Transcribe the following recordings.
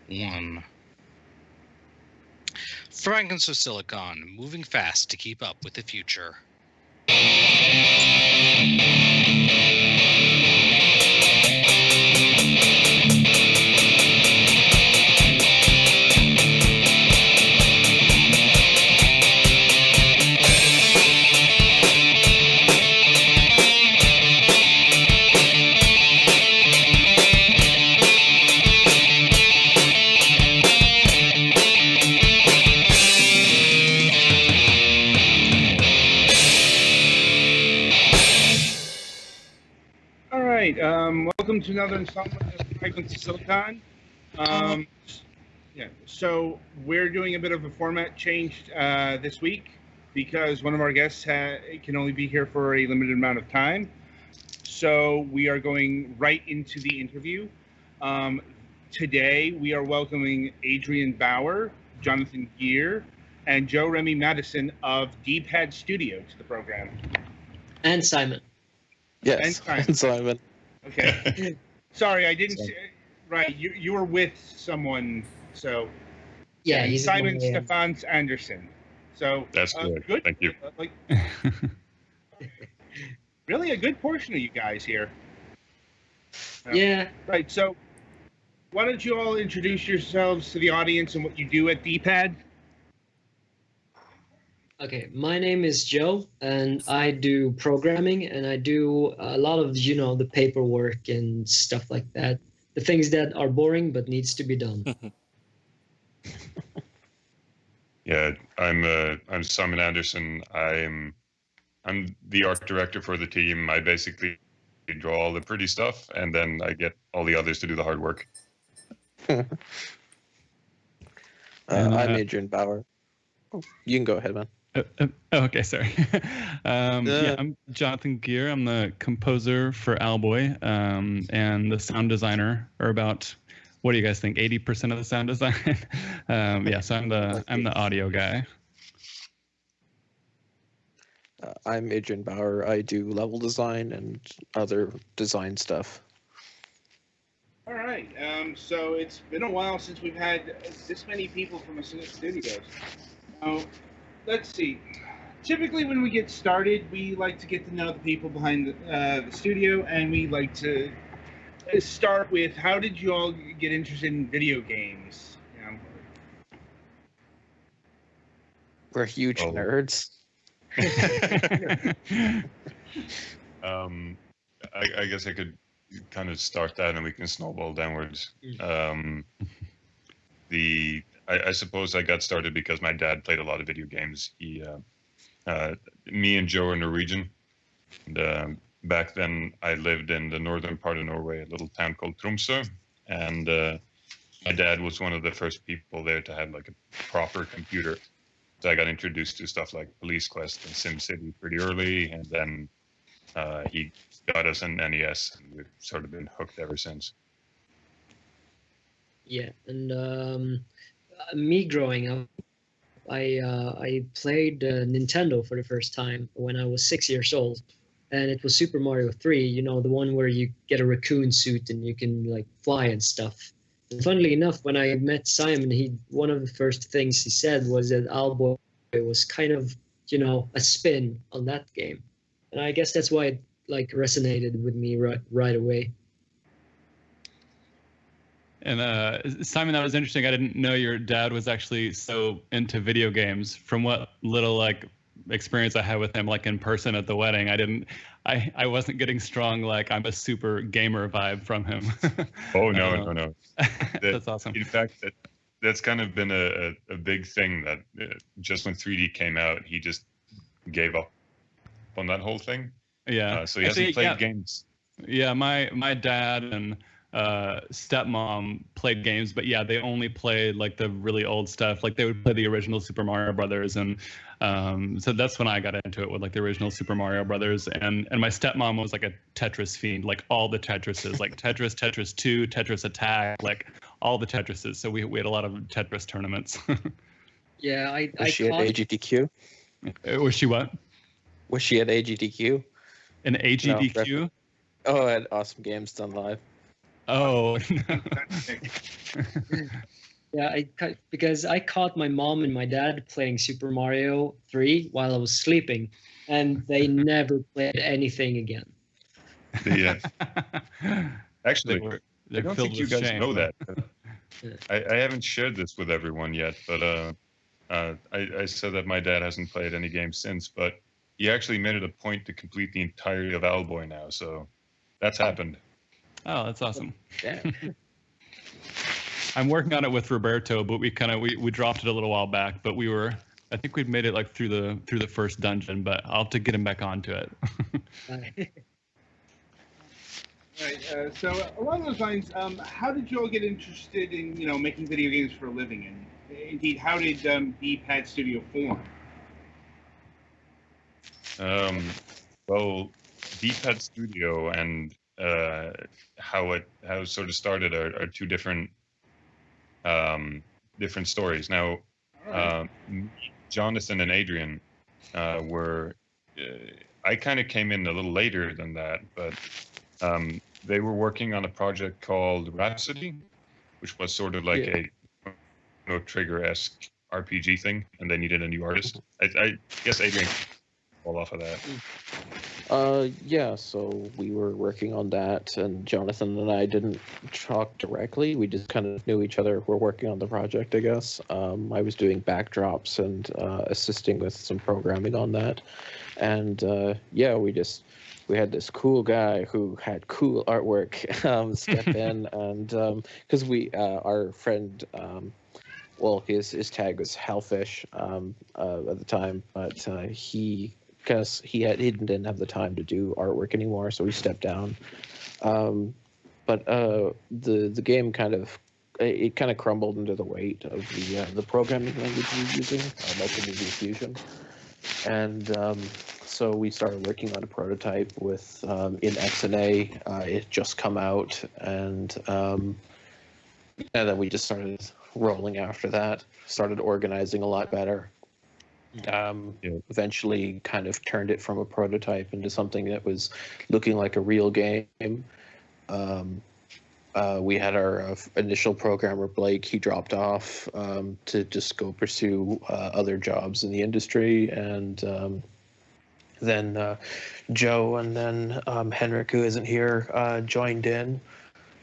1. Fragments of silicon, moving fast to keep up with the future. Welcome to another installment of Fragments of Silicon. So we're doing a bit of a format change this week because one of our guests can only be here for a limited amount of time. So we are going right into the interview. Today we are welcoming Adrian Bauer, Jonathan Gear, and Joe Remy Madison of DPad Studio to the program. And Simon. Yes, and Simon. Okay. Sorry, I didn't see. Right, you were with someone, so. Yeah, he's Simon Stefans Anderson. So that's good. Thank you. Really, a good portion of you guys here. Yeah. Right. So, why don't you all introduce yourselves to the audience and what you do at DPad? Okay, my name is Joe, and I do programming, and I do a lot of, the paperwork and stuff like that. The things that are boring but needs to be done. Yeah, I'm Simon Anderson. I'm the art director for the team. I basically draw all the pretty stuff, and then I get all the others to do the hard work. I'm Adrian Bauer. Oh, you can go ahead, man. Okay, sorry. I'm Jonathan Gear. I'm the composer for OwlBoy, and the sound designer, or about, what do you guys think, 80% of the sound design? So I'm the audio guy. I'm Adrian Bauer. I do level design and other design stuff. All right. So it's been a while since we've had this many people from Ascendant Studios. Let's see. Typically, when we get started, we like to get to know the people behind the studio, and we like to start with, how did you all get interested in video games? We're huge nerds. I guess I could kind of start that, and we can snowball downwards. I suppose I got started because my dad played a lot of video games. Me and Joe are Norwegian. And, back then, I lived in the northern part of Norway, a little town called Tromsø. And my dad was one of the first people there to have like a proper computer. So I got introduced to stuff like Police Quest and SimCity pretty early. And then he got us an NES, and we've sort of been hooked ever since. Yeah, and me growing up, I played Nintendo for the first time when I was 6 years old, and it was Super Mario 3. The one where you get a raccoon suit and you can like fly and stuff. And funnily enough, when I met Simon, one of the first things he said was that OwlBoy was kind of a spin on that game, and I guess that's why it like resonated with me right away. And Simon, that was interesting. I didn't know your dad was actually so into video games. From what little like experience I had with him, like in person at the wedding, I wasn't getting strong like I'm a super gamer vibe from him. Oh no. That's awesome. In fact, that's kind of been a big thing that just when 3D came out, he just gave up on that whole thing. Yeah. So he hasn't played games. Yeah, my dad and stepmom played games, but yeah, they only played like the really old stuff. Like they would play the original Super Mario Brothers, and so that's when I got into it with like the original Super Mario Brothers. And my stepmom was like a Tetris fiend, like all the Tetrises, like Tetris 2, Tetris Attack, like all the Tetrises. So we had a lot of Tetris tournaments. Yeah, Was she at AGDQ? Was she what? Was she at AGDQ? An AGDQ? No, at Awesome Games Done Live. Oh. Yeah, because I caught my mom and my dad playing Super Mario 3 while I was sleeping, and they never played anything again. Yeah. Actually, They're I don't filled think you with guys shame. know that. Yeah. I haven't shared this with everyone yet, but I said that my dad hasn't played any games since, but he actually made it a point to complete the entirety of OwlBoy now, so that's happened. Oh, that's awesome. Yeah. I'm working on it with Roberto, but we dropped it a little while back. But I think we'd made it like through the first dungeon, but I'll have to get him back onto it. Right. So along those lines, how did you all get interested in making video games for a living? And indeed, how did DPad Studio form? Well, DPad Studio and how it sort of started are two different different stories. Now, All right. Jonathan and Adrian were. I kind of came in a little later than that, but they were working on a project called Rhapsody, which was sort of like a Chrono Trigger-esque RPG thing, and they needed a new artist. I guess Adrian fall off of that. Yeah, so we were working on that, and Jonathan and I didn't talk directly. We just kind of knew each other. We're working on the project, I guess. I was doing backdrops and assisting with some programming on that. And yeah, we had this cool guy who had cool artwork step in, and because our friend, well, his tag was Hellfish at the time, but he didn't have the time to do artwork anymore, so he stepped down. But the game kind of crumbled under the weight of the programming language we were using, Multimedia Fusion, and so we started working on a prototype with in XNA. It just come out, and then we just started rolling after that. Started organizing a lot better. Eventually kind of turned it from a prototype into something that was looking like a real game. We had our initial programmer, Blake. He dropped off to just go pursue other jobs in the industry, and then Joe and then Henrik, who isn't here, joined in,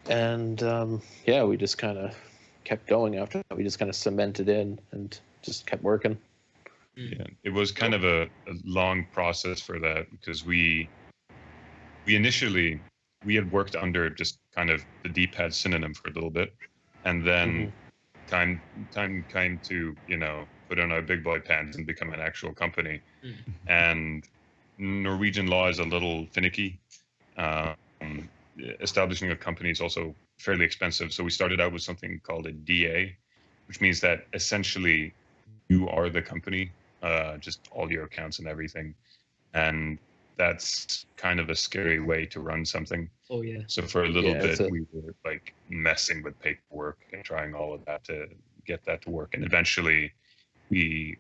and yeah, we just kind of kept going after that. We just kind of cemented in and just kept working. Yeah, it was kind of a long process for that, because we initially had worked under just kind of the DPad synonym for a little bit, and then time came to put on our big boy pants and become an actual company. And Norwegian law is a little finicky. Establishing a company is also fairly expensive, so we started out with something called a DA, which means that essentially you are the company. Just all your accounts and everything, and that's kind of a scary way to run something. Oh yeah. So for a little bit, we were like messing with paperwork and trying all of that to get that to work, and eventually we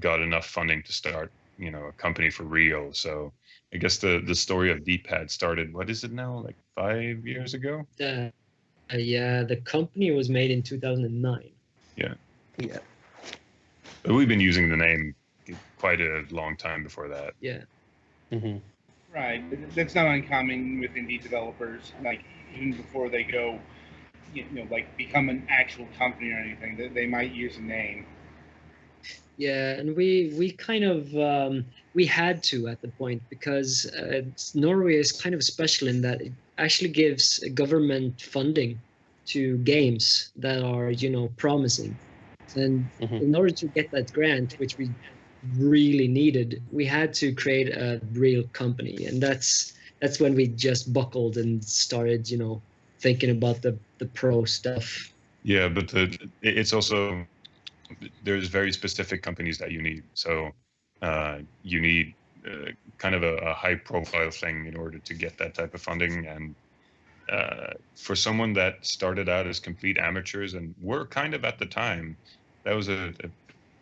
got enough funding to start, a company for real. So I guess the story of DPad started. What is it now? Like 5 years ago? Yeah, the company was made in 2009. Yeah. Yeah. But we've been using the name quite a long time before that. Yeah. Right. That's not uncommon with indie developers. Like, even before they go, like become an actual company or anything, they might use a name. Yeah, and we kind of we had to at the point, because Norway is kind of special in that it actually gives government funding to games that are promising. And in order to get that grant, which we really needed, we had to create a real company, and that's when we just buckled and started, thinking about the pro stuff. Yeah, but it's also, there's very specific companies that you need. So you need kind of a high-profile thing in order to get that type of funding, and for someone that started out as complete amateurs, and we're kind of at the time, that was a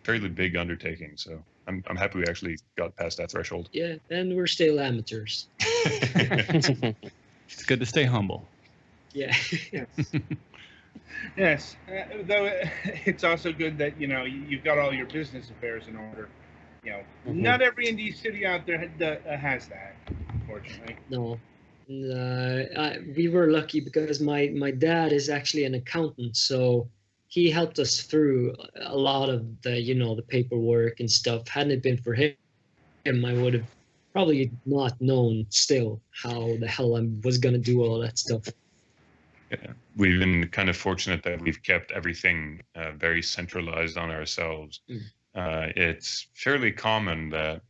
fairly big undertaking. So I'm happy we actually got past that threshold. Yeah, and we're still amateurs. It's good to stay humble. Yeah. Yes, though it's also good that you've got all your business affairs in order. Not every indie studio out there has that, unfortunately. No. We were lucky because my dad is actually an accountant, so he helped us through a lot of the paperwork and stuff. Hadn't it been for him, I would have probably not known still how the hell I was gonna do all that stuff. Yeah. We've been kind of fortunate that we've kept everything very centralized on ourselves. It's fairly common that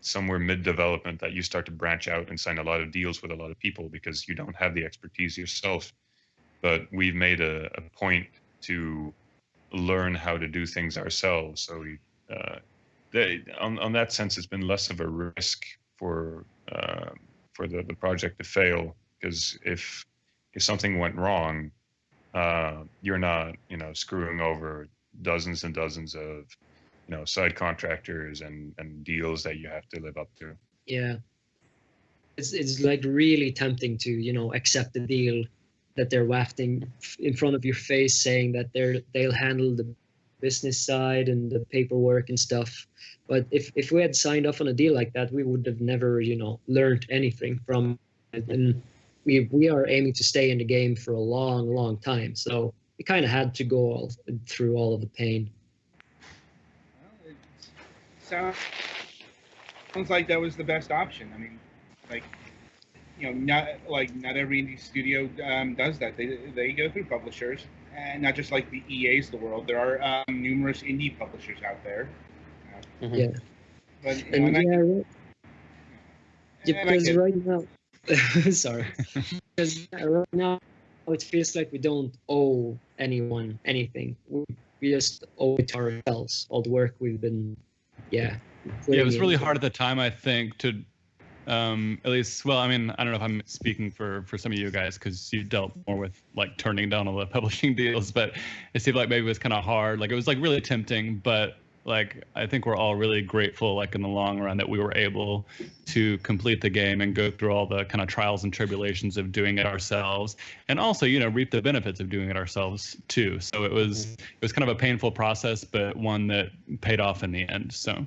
somewhere mid-development that you start to branch out and sign a lot of deals with a lot of people because you don't have the expertise yourself. But we've made a point to learn how to do things ourselves. So on that sense, it's been less of a risk for the project to fail, because if something went wrong, you're not screwing over dozens and dozens of side contractors and deals that you have to live up to. Yeah, it's like really tempting to accept the deal that they're wafting in front of your face, saying that they'll handle the business side and the paperwork and stuff. But if we had signed off on a deal like that, we would have never learned anything from it. And we are aiming to stay in the game for a long time, so we kind of had to go through all of the pain. Well, it sounds like that was the best option. I mean, like, not every indie studio does that. They go through publishers, and not just like the EAs of the world. There are numerous indie publishers out there. Yeah. But because right now, sorry, because right now it feels like we don't owe anyone anything. We just owe it to ourselves, all the work we've been, it was really hard at the time, I think, to at least, well, I mean, I don't know if I'm speaking for some of you guys because you dealt more with like turning down all the publishing deals, but it seemed like maybe it was kind of hard. Like it was like really tempting, but like I think we're all really grateful, like in the long run, that we were able to complete the game and go through all the kind of trials and tribulations of doing it ourselves, and also reap the benefits of doing it ourselves too. So it was kind of a painful process, but one that paid off in the end. So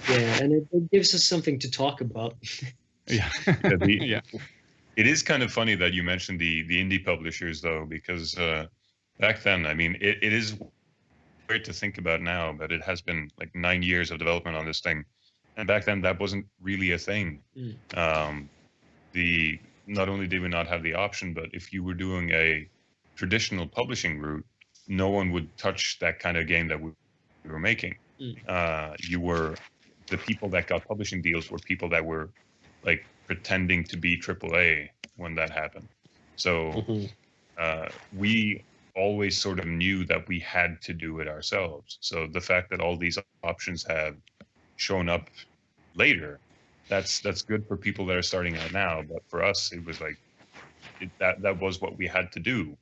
yeah, and it gives us something to talk about. Yeah. Yeah. It is kind of funny that you mentioned the indie publishers, though, because back then, I mean, it is great to think about now, but it has been like 9 years of development on this thing, and back then that wasn't really a thing. Not only did we not have the option, but if you were doing a traditional publishing route, no one would touch that kind of game that we were making. The people that got publishing deals were people that were like pretending to be AAA when that happened. So we always sort of knew that we had to do it ourselves. So the fact that all these options have shown up later, that's good for people that are starting out now. But for us, it was like that was what we had to do,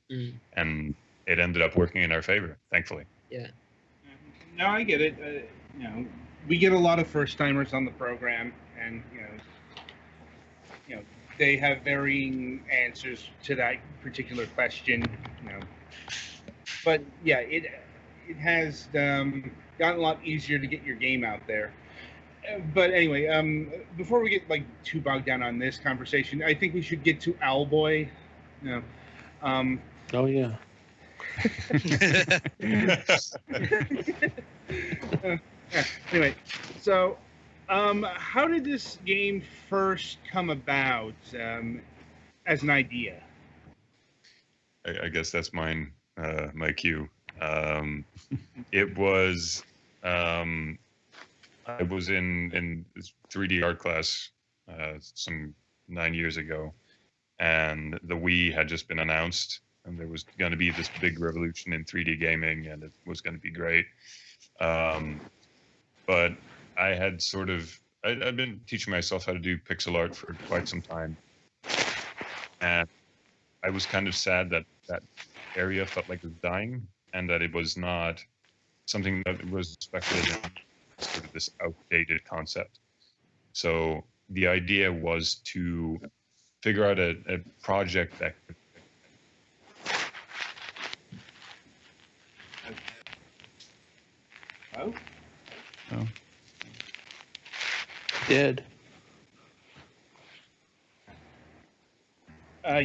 and it ended up working in our favor, thankfully. Yeah. No, I get it. We get a lot of first timers on the program, and they have varying answers to that particular question. But yeah, it has gotten a lot easier to get your game out there. But anyway, before we get like too bogged down on this conversation, I think we should get to OwlBoy. Oh yeah. Anyway, so how did this game first come about as an idea? I guess that's mine, my cue. It was I was in 3D art class some 9 years ago, and the Wii had just been announced, and there was going to be this big revolution in 3D gaming, and it was going to be great. But I had I'd been teaching myself how to do pixel art for quite some time, and I was kind of sad that that area felt like it was dying, and that it was not something that was speculative, sort of this outdated concept. So the idea was to figure out a project that could. Oh, Oh. Did.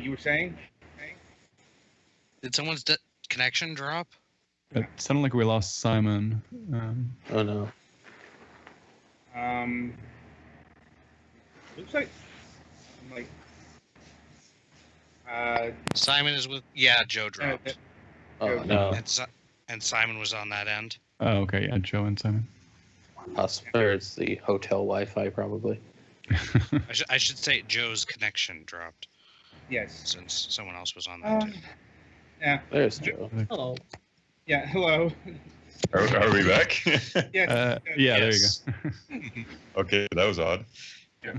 you were saying? Did someone's connection drop? It sounded like we lost Simon. Oh no. Looks like Simon is with. Joe dropped. Oh no. And Simon was on that end. Oh, okay. Yeah, Joe and Simon. Or it's the hotel Wi-Fi probably. I should say Joe's connection dropped yes. since someone else was on that. Yeah. There's Joe. Oh, Yeah. Hello. Are we back? Yes. Yeah, Yes. there you go. Okay, that was odd. Yeah.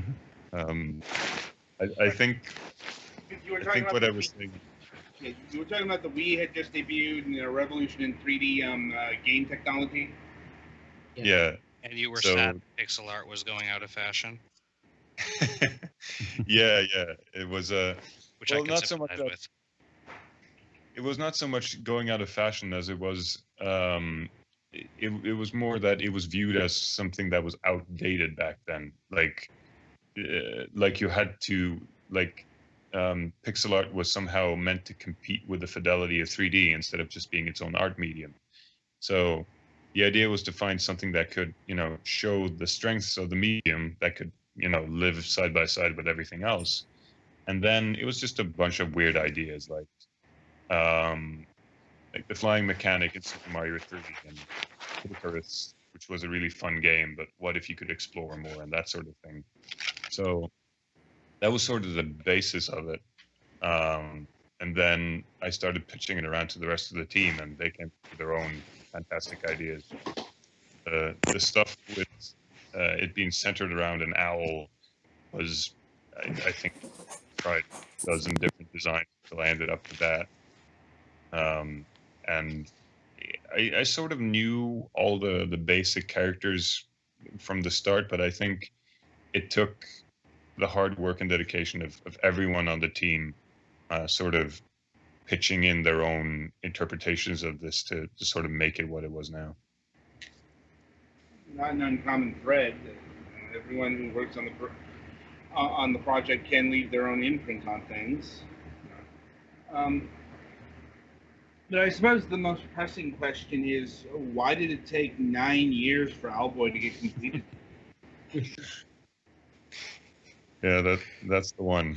I think You were I talking think about what the I was Wii- saying. yeah, you were talking about the Wii had just debuted and a revolution in 3D game technology. Yeah. And you were So- sad pixel art was going out of fashion, yeah. It was which Well, I can not so much sympathize that- with. it was not so much going out of fashion as it was it was more that it was viewed as something that was outdated back then. Like you had to pixel art was somehow meant to compete with the fidelity of 3D instead of just being its own art medium. So the idea was to find something that could, show the strengths of the medium that could, live side by side with everything else. And then it was just a bunch of weird ideas like the flying mechanic in Super Mario 3D and Icarus, which was a really fun game, but what if you could explore more and that sort of thing. So that was sort of the basis of it. And then I started pitching it around to the rest of the team, and they came up with their own fantastic ideas. The stuff with it being centered around an owl was, I think, tried a dozen different designs until I ended up with that. And I sort of knew all the basic characters from the start, but I think it took the hard work and dedication of everyone on the team sort of pitching in their own interpretations of this to sort of make it what it was now. Not an uncommon thread. Everyone who works on the project can leave their own imprint on things. But I suppose the most pressing question is, why did it take 9 years for OwlBoy to get completed? Yeah, that's the one.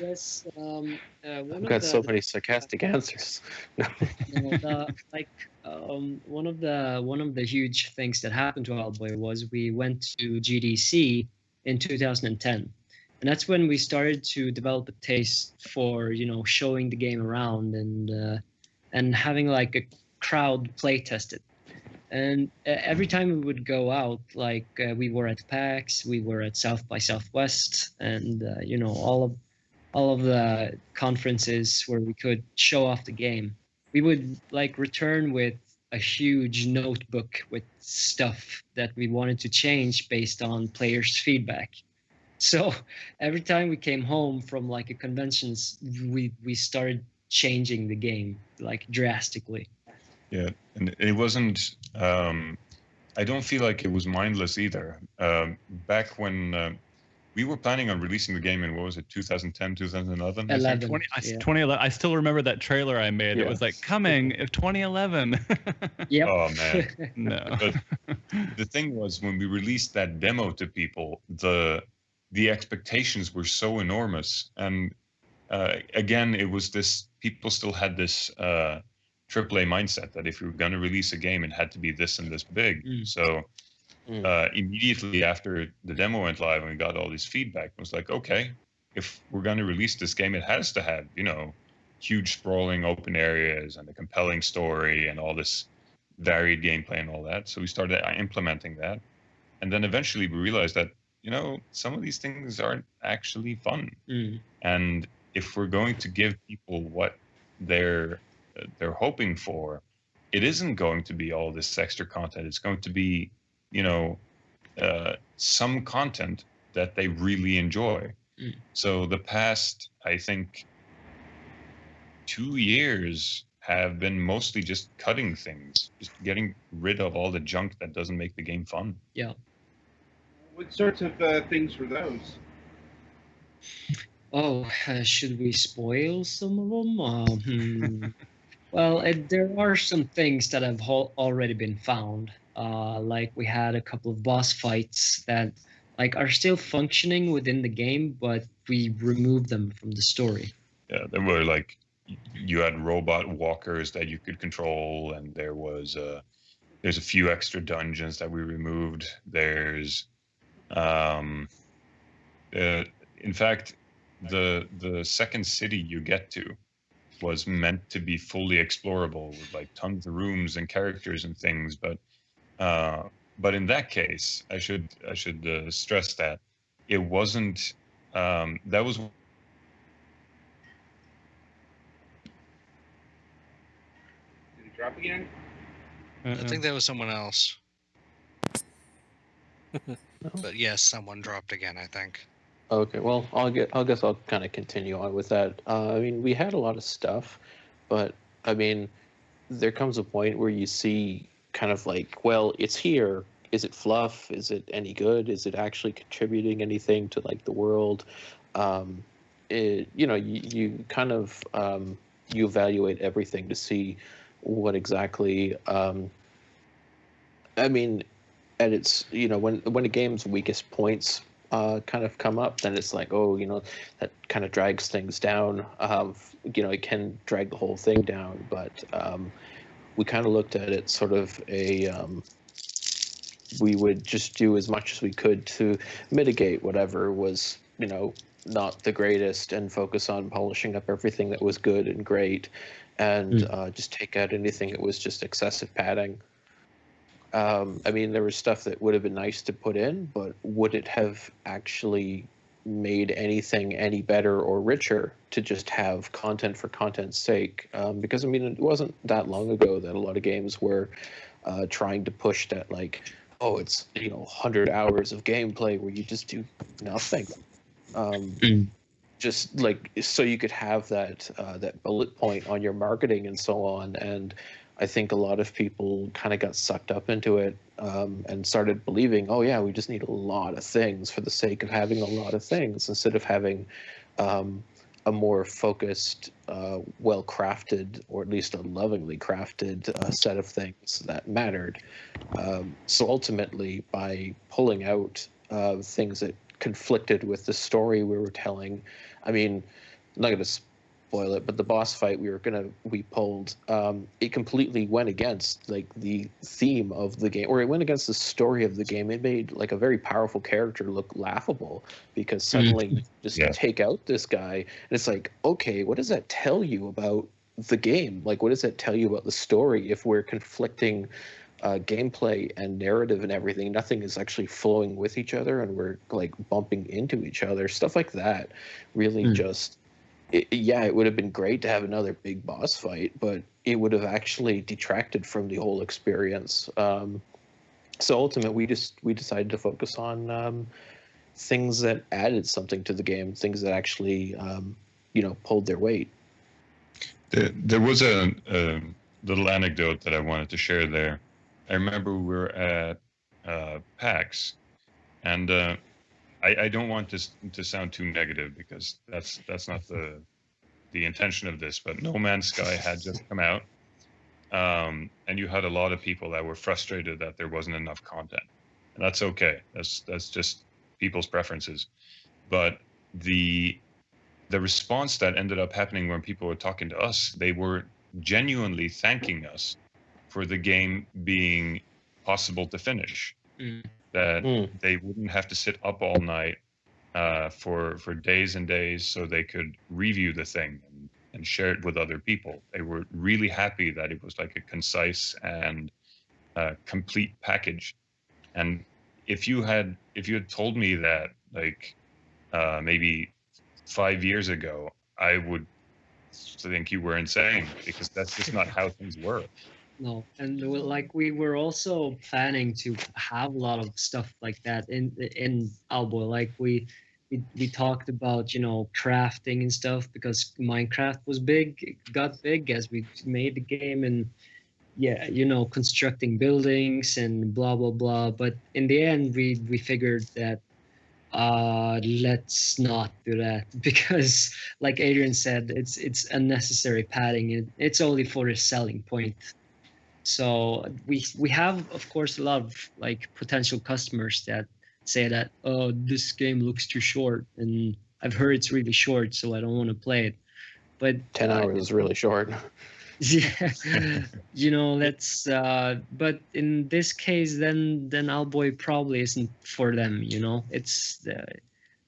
yes. One I've of got the, so many sarcastic answers. one of the huge things that happened to OwlBoy was we went to GDC in 2010, and that's when we started to develop a taste for showing the game around and having like a crowd play test it. And every time we would go out, we were at PAX, we were at South by Southwest, and all of the conferences where we could show off the game, we would return with a huge notebook with stuff that we wanted to change based on players' feedback. So every time we came home from a conventions, we started changing the game drastically. Yeah, and it wasn't. I don't feel like it was mindless either. Back when we were planning on releasing the game in, what was it, 2010, 2011? 11. 2011. I still remember that trailer I made. Yeah. It was coming 2011. Yep. Oh man. No. But the thing was, when we released that demo to people, the expectations were so enormous, and again, it was this. People still had this AAA mindset that if you were going to release a game, it had to be this and this big. So immediately after the demo went live and we got all this feedback, it was like, okay, if we're going to release this game, it has to have huge sprawling open areas and a compelling story and all this varied gameplay and all that. So we started implementing that, and then eventually we realized that some of these things aren't actually fun. And if we're going to give people what they're hoping for, it isn't going to be all this extra content. It's going to be some content that they really enjoy. Mm. So the past, I think, 2 years have been mostly just cutting things, just getting rid of all the junk that doesn't make the game fun. Yeah. What sorts of things were those? Oh, should we spoil some of them? Well, there are some things that have already been found. Like we had a couple of boss fights that like are still functioning within the game, but we removed them from the story. Yeah, there were like you had robot walkers that you could control, and there's a few extra dungeons that we removed. There's in fact, the second city you get to was meant to be fully explorable with like tons of rooms and characters and things, but in that case, I should stress that it wasn't. That was. Did it drop again? I think that was someone else. But yes, someone dropped again, I think. Okay, well, I guess I'll kind of continue on with that. I mean, we had a lot of stuff, but I mean, there comes a point where you see kind of like, well, it's here. Is it fluff? Is it any good? Is it actually contributing anything to like the world? You kind of you evaluate everything to see what exactly. I mean, at its when a game's weakest points kind of come up, then it's like, oh, that kind of drags things down. It can drag the whole thing down, but we kind of looked at it sort of we would just do as much as we could to mitigate whatever was not the greatest, and focus on polishing up everything that was good and great, and just take out anything that was just excessive padding. I mean, there was stuff that would have been nice to put in, but would it have actually made anything any better or richer to just have content for content's sake? Because, I mean, it wasn't that long ago that a lot of games were trying to push that, like, oh, it's, 100 hours of gameplay where you just do nothing. Just, like, so you could have that bullet point on your marketing and so on, and I think a lot of people kind of got sucked up into it and started believing, oh yeah, we just need a lot of things for the sake of having a lot of things, instead of having a more focused, well-crafted, or at least a lovingly crafted set of things that mattered. So ultimately, by pulling out things that conflicted with the story we were telling, I mean, I'm not going to spoil it, but the boss fight we pulled, it completely went against like the theme of the game, or it went against the story of the game. It made like a very powerful character look laughable, because suddenly just take out this guy, and it's like, okay, what does that tell you about the game? Like, what does that tell you about the story if we're conflicting gameplay and narrative and everything? Nothing is actually flowing with each other, and we're like bumping into each other. Stuff like that really just it would have been great to have another big boss fight, but it would have actually detracted from the whole experience. So ultimately, we decided to focus on things that added something to the game, things that actually pulled their weight. There was a little anecdote that I wanted to share there. I remember we were at PAX, and I don't want this to sound too negative, because that's not the intention of this. But No Man's Sky had just come out, and you had a lot of people that were frustrated that there wasn't enough content, and that's okay. That's just people's preferences. But the response that ended up happening when people were talking to us, they were genuinely thanking us for the game being possible to finish. That they wouldn't have to sit up all night for days and days so they could review the thing and share it with other people. They were really happy that it was like a concise and complete package. And if you had told me that like maybe 5 years ago, I would think you were insane, because that's just not how things work. No, and like we were also planning to have a lot of stuff like that in OwlBoy. Like we we talked about, you know, crafting and stuff, because Minecraft was big, it got big as we made the game, and yeah, you know, constructing buildings and blah blah blah. But in the end, we figured that let's not do that because, like Adrian said, it's unnecessary padding. It's only for a selling point. So we have, of course, a lot of like potential customers that say that, oh, this game looks too short, and I've heard it's really short, so I don't want to play it. But 10 hours is really short. yeah, you know, that's but in this case, then OwlBoy probably isn't for them. You know, it's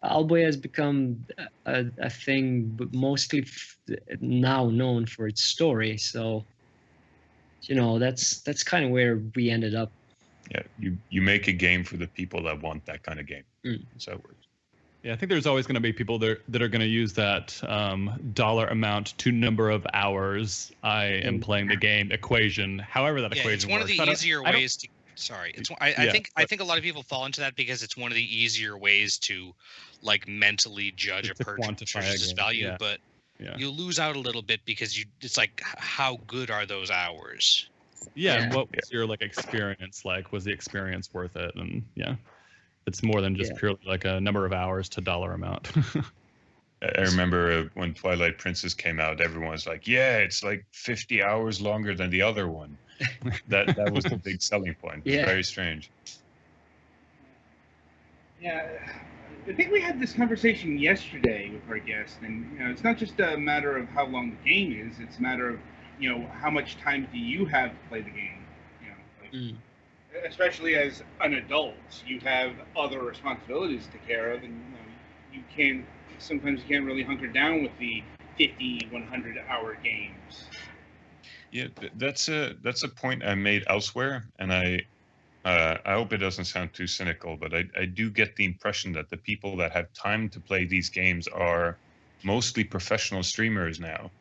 OwlBoy has become a thing, but mostly now known for its story. So, you know, that's kind of where we ended up. Yeah, you make a game for the people that want that kind of game. So it works. Yeah, I think there's always going to be people that are going to use that dollar amount to number of hours I am playing the game equation. However, that equation it's one works. of the easier ways to. Sorry, I think a lot of people fall into that because it's one of the easier ways to, like, mentally judge a purchase's value. Yeah. But you lose out a little bit because it's like, how good are those hours? Yeah, and what was your like experience like? Was the experience worth it? And yeah. It's more than just purely like a number of hours to dollar amount. I remember when Twilight Princess came out, everyone was like, yeah, it's like 50 hours longer than the other one. That was the big selling point. It was very strange. Yeah, I think we had this conversation yesterday with our guest, and you know, it's not just a matter of how long the game is; it's a matter of, you know, how much time do you have to play the game. You know, like, especially as an adult, you have other responsibilities to care of, and you can't really hunker down with the 50, 100-hour games. Yeah, that's a point I made elsewhere, and I hope it doesn't sound too cynical, but I do get the impression that the people that have time to play these games are mostly professional streamers now.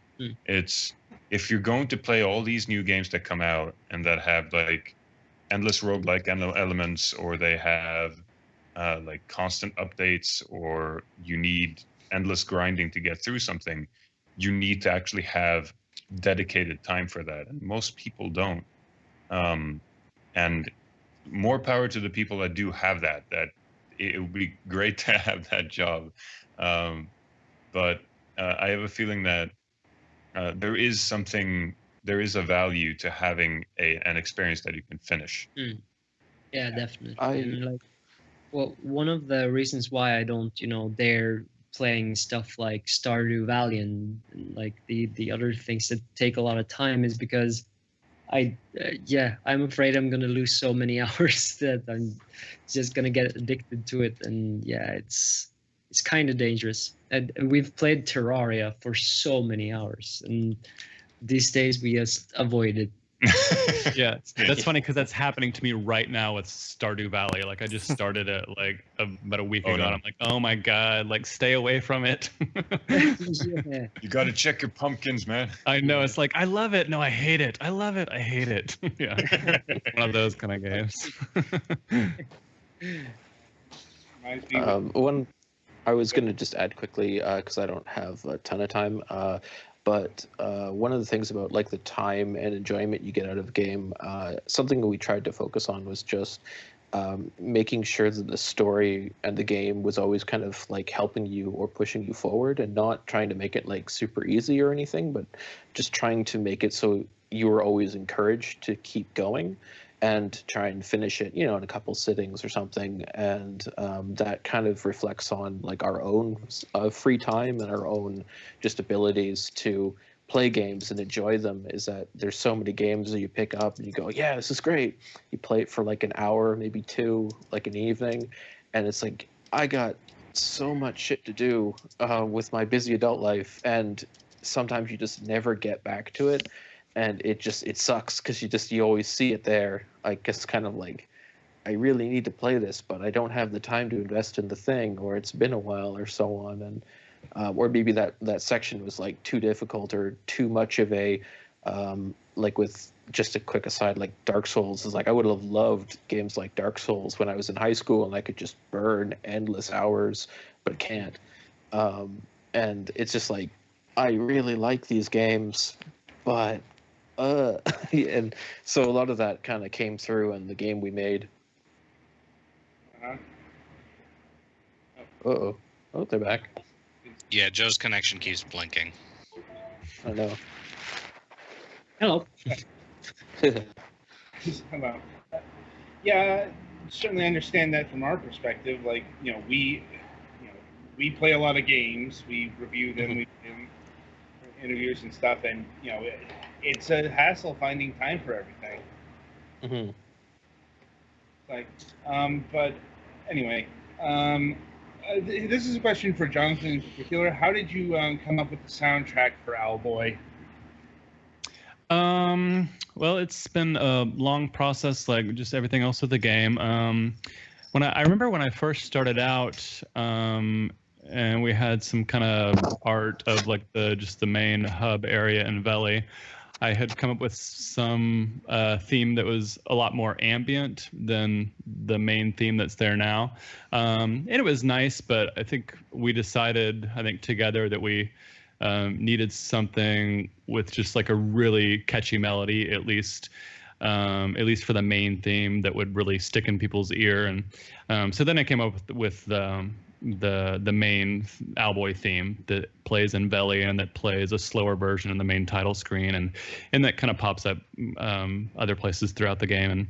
It's, if you're going to play all these new games that come out and that have like endless roguelike elements, or they have like constant updates, or you need endless grinding to get through something, you need to actually have dedicated time for that, and most people don't. And more power to the people that do have that it would be great to have that job, but I have a feeling that there is a value to having an experience that you can finish. Yeah, definitely. Like, well, one of the reasons why I don't, you know, dare playing stuff like Stardew Valley and like the other things that take a lot of time is because I'm afraid I'm gonna lose so many hours that I'm just gonna get addicted to it, and it's kind of dangerous. And we've played Terraria for so many hours, and these days we just avoid it. Yeah, that's funny because that's happening to me right now with Stardew Valley. Like, I just started it like about a week ago, and I'm like, oh my god, like, stay away from it. You got to check your pumpkins, man. I know, it's like, I love it. No, I hate it. I love it. I hate it. Yeah, one of those kind of games. One, I was going to just add quickly because I don't have a ton of time. But one of the things about like the time and enjoyment you get out of a game, something that we tried to focus on was just making sure that the story and the game was always kind of like helping you or pushing you forward, and not trying to make it like super easy or anything, but just trying to make it so you were always encouraged to keep going and try and finish it, you know, in a couple sittings or something. And that kind of reflects on like our own free time and our own just abilities to play games and enjoy them. Is that there's so many games that you pick up and you go, yeah, this is great. You play it for like an hour, maybe two, like an evening, and it's like, I got so much shit to do with my busy adult life, and sometimes you just never get back to it. And it sucks because you always see it there. I guess kind of like, I really need to play this, but I don't have the time to invest in the thing, or it's been a while, or so on. And or maybe that section was like too difficult or too much of a like with just a quick aside, like Dark Souls is like, I would have loved games like Dark Souls when I was in high school, and I could just burn endless hours, but can't. And it's just like, I really like these games, but and so a lot of that kind of came through in the game we made. Uh-oh. Oh, they're back. Yeah, Joe's connection keeps blinking. I know. Hello. Hello. Yeah, certainly understand that from our perspective. Like, we play a lot of games. We review them. We do interviews and stuff, and it's a hassle finding time for everything. Mm-hmm. Like, but anyway, this is a question for Jonathan in particular. How did you come up with the soundtrack for OwlBoy? Well, it's been a long process, like just everything else with the game. When I remember when I first started out, and we had some kind of art of like just the main hub area in Valley, I had come up with some theme that was a lot more ambient than the main theme that's there now. And it was nice, but I think we decided, together that we needed something with just like a really catchy melody, at least for the main theme, that would really stick in people's ear. And so then I came up with the main OwlBoy theme that plays in Belly and that plays a slower version in the main title screen, and that kind of pops up other places throughout the game.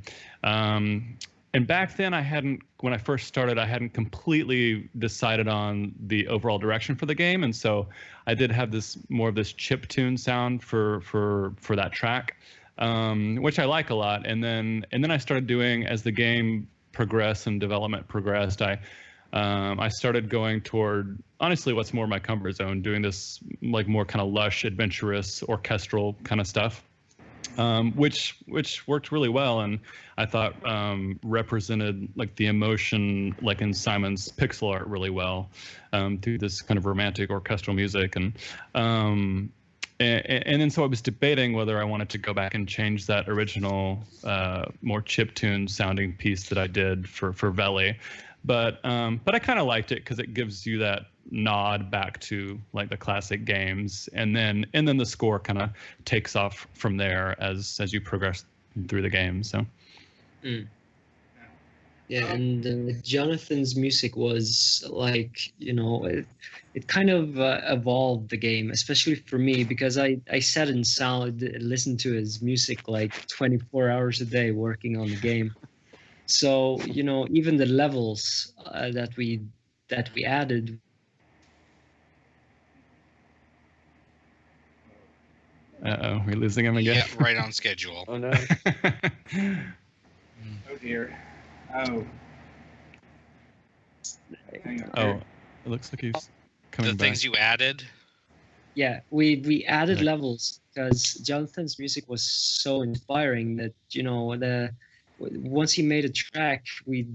And back then, when I first started, I hadn't completely decided on the overall direction for the game, and so I did have more of this chip tune sound for that track, which I like a lot. And then I started doing, as the game progressed and development progressed, I started going toward, honestly, what's more my comfort zone, doing this like more kind of lush, adventurous, orchestral kind of stuff, which worked really well, and I thought represented like the emotion, like in Simon's pixel art, really well, through this kind of romantic orchestral music. And then so I was debating whether I wanted to go back and change that original, more chiptune sounding piece that I did for Veli. But I kind of liked it because it gives you that nod back to like the classic games, and then the score kind of takes off from there as you progress through the game. So. Yeah, and Jonathan's music was like, it kind of evolved the game, especially for me, because I sat and listened to his music like 24 hours a day working on the game. So, even the levels that we added. Uh-oh, we're losing him again. Yeah, right on schedule. Oh, no. Oh, dear. Oh. Oh, it looks like he's coming back. The things you added? Yeah, we added levels because Jonathan's music was so inspiring that, once he made a track, we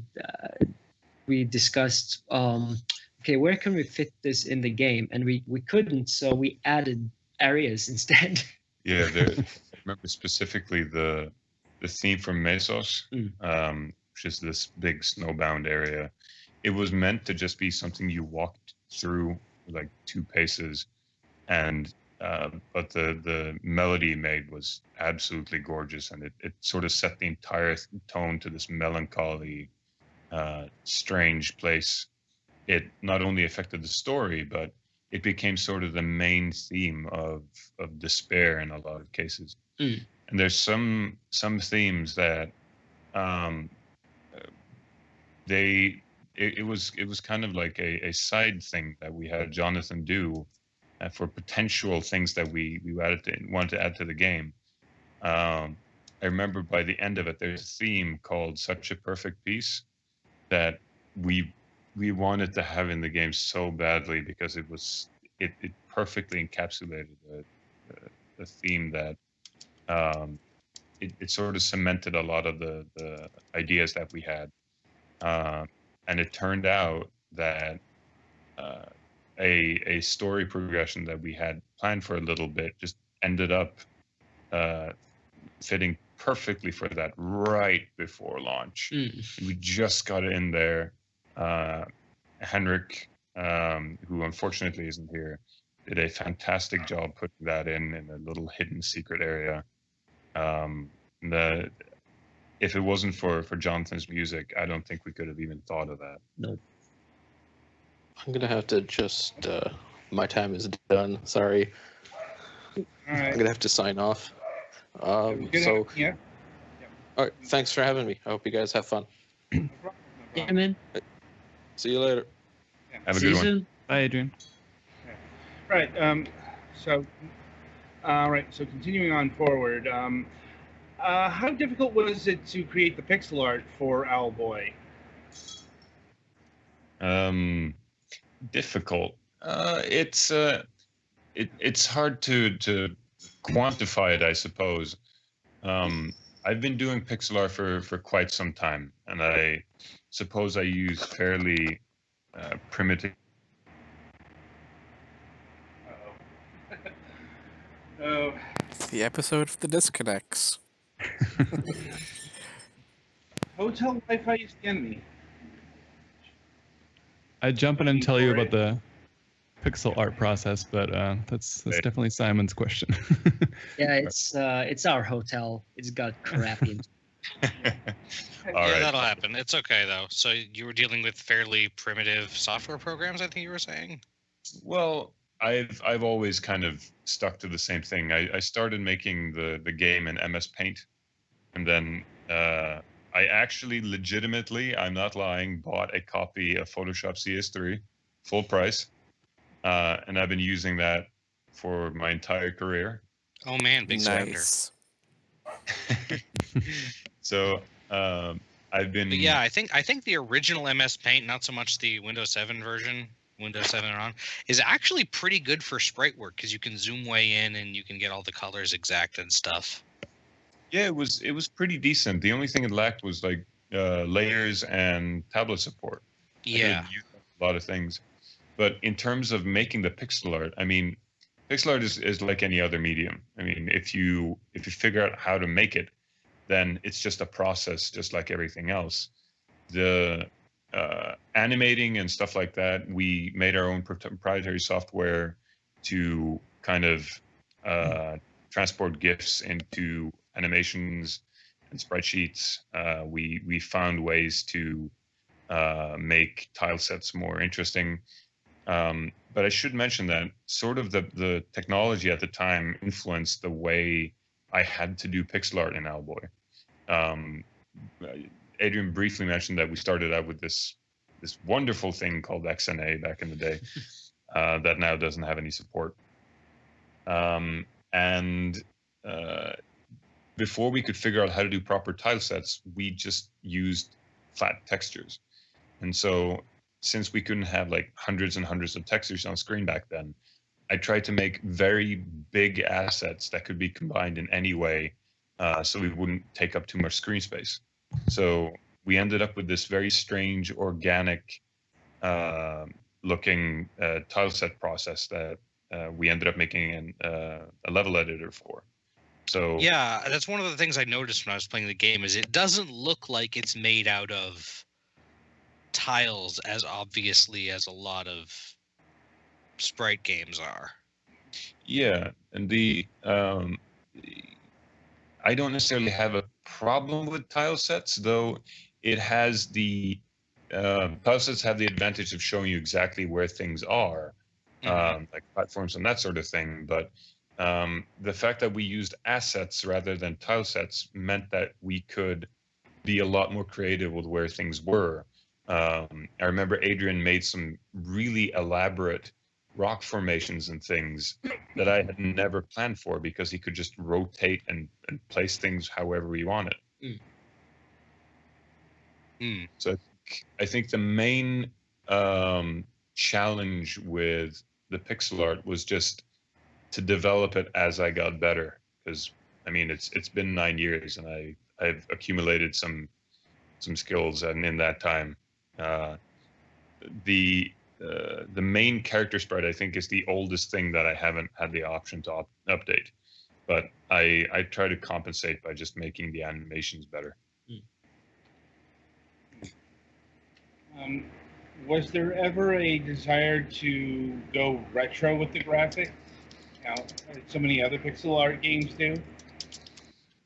discussed, okay, where can we fit this in the game? And we couldn't, so we added areas instead. Yeah, I remember specifically the theme from Mesos, which is this big snowbound area. It was meant to just be something you walked through like 2 paces, and but the melody made was absolutely gorgeous, and it sort of set the entire tone to this melancholy, strange place. It not only affected the story, but it became sort of the main theme of despair in a lot of cases. And there's some themes that it was kind of like a side thing that we had Jonathan do for potential things that we wanted to add to the game. I remember by the end of it, there's a theme called "Such a Perfect Peace" that we wanted to have in the game so badly, because it perfectly encapsulated the theme that it sort of cemented a lot of the ideas that we had, and it turned out that a story progression that we had planned for a little bit just ended up fitting perfectly for that right before launch. We just got it in there. Henrik, who unfortunately isn't here, did a fantastic job putting that in a little hidden secret area. If it wasn't for Jonathan's music, I don't think we could have even thought of that. No. I'm gonna have to just. My time is done. Sorry. All right. I'm gonna have to sign off. Yeah. All right. Thanks for having me. I hope you guys have fun. No problem. Yeah, man. See you later. Yeah. Have a See good you one. soon. Bye, Adrian. Right. So continuing on forward. How difficult was it to create the pixel art for OwlBoy? Difficult. It's hard to quantify it, I suppose. I've been doing pixel art for quite some time, and I suppose I use fairly primitive. Oh. The episode of the disconnects. Hotel Wi-Fi is the enemy. I'd jump in and tell you about the pixel art process, but that's definitely Simon's question. Yeah, it's our hotel. It's got crap in. That'll happen. It's okay though. So you were dealing with fairly primitive software programs, I think you were saying? Well, I've always kind of stuck to the same thing. I started making the game in MS Paint, and then I actually legitimately, I'm not lying, bought a copy of Photoshop CS3, full price, and I've been using that for my entire career. Oh man, big spender. Nice. So I've been. But yeah, I think the original MS Paint, not so much the Windows 7 version, Windows 7 and on, is actually pretty good for sprite work because you can zoom way in and you can get all the colors exact and stuff. Yeah, it was pretty decent. The only thing it lacked was like layers and tablet support. Yeah, A lot of things. But in terms of making the pixel art, I mean, pixel art is like any other medium. I mean, if you figure out how to make it, then it's just a process, just like everything else. The animating and stuff like that, we made our own proprietary software to kind of transport GIFs into animations and spreadsheets. We found ways to make tile sets more interesting. But I should mention that sort of the technology at the time influenced the way I had to do pixel art in OwlBoy. Adrian briefly mentioned that we started out with this wonderful thing called XNA back in the day that now doesn't have any support. Before we could figure out how to do proper tile sets, we just used flat textures. And so since we couldn't have like hundreds and hundreds of textures on screen back then, I tried to make very big assets that could be combined in any way so we wouldn't take up too much screen space. So we ended up with this very strange organic looking tile set process that we ended up making a level editor for. So yeah, that's one of the things I noticed when I was playing the game is it doesn't look like it's made out of tiles as obviously as a lot of sprite games are. Yeah, and I don't necessarily have a problem with tile sets, though it has tile sets have the advantage of showing you exactly where things are, like platforms and that sort of thing. But the fact that we used assets rather than tile sets meant that we could be a lot more creative with where things were. I remember Adrian made some really elaborate rock formations and things that I had never planned for because he could just rotate and place things however he wanted. So I think the main challenge with the pixel art was just to develop it as I got better, because I mean it's been 9 years and I've accumulated some skills, and in that time the main character sprite I think is the oldest thing that I haven't had the option to update. but I try to compensate by just making the animations better. Was there ever a desire to go retro with the graphics? Now, so many other pixel art games do.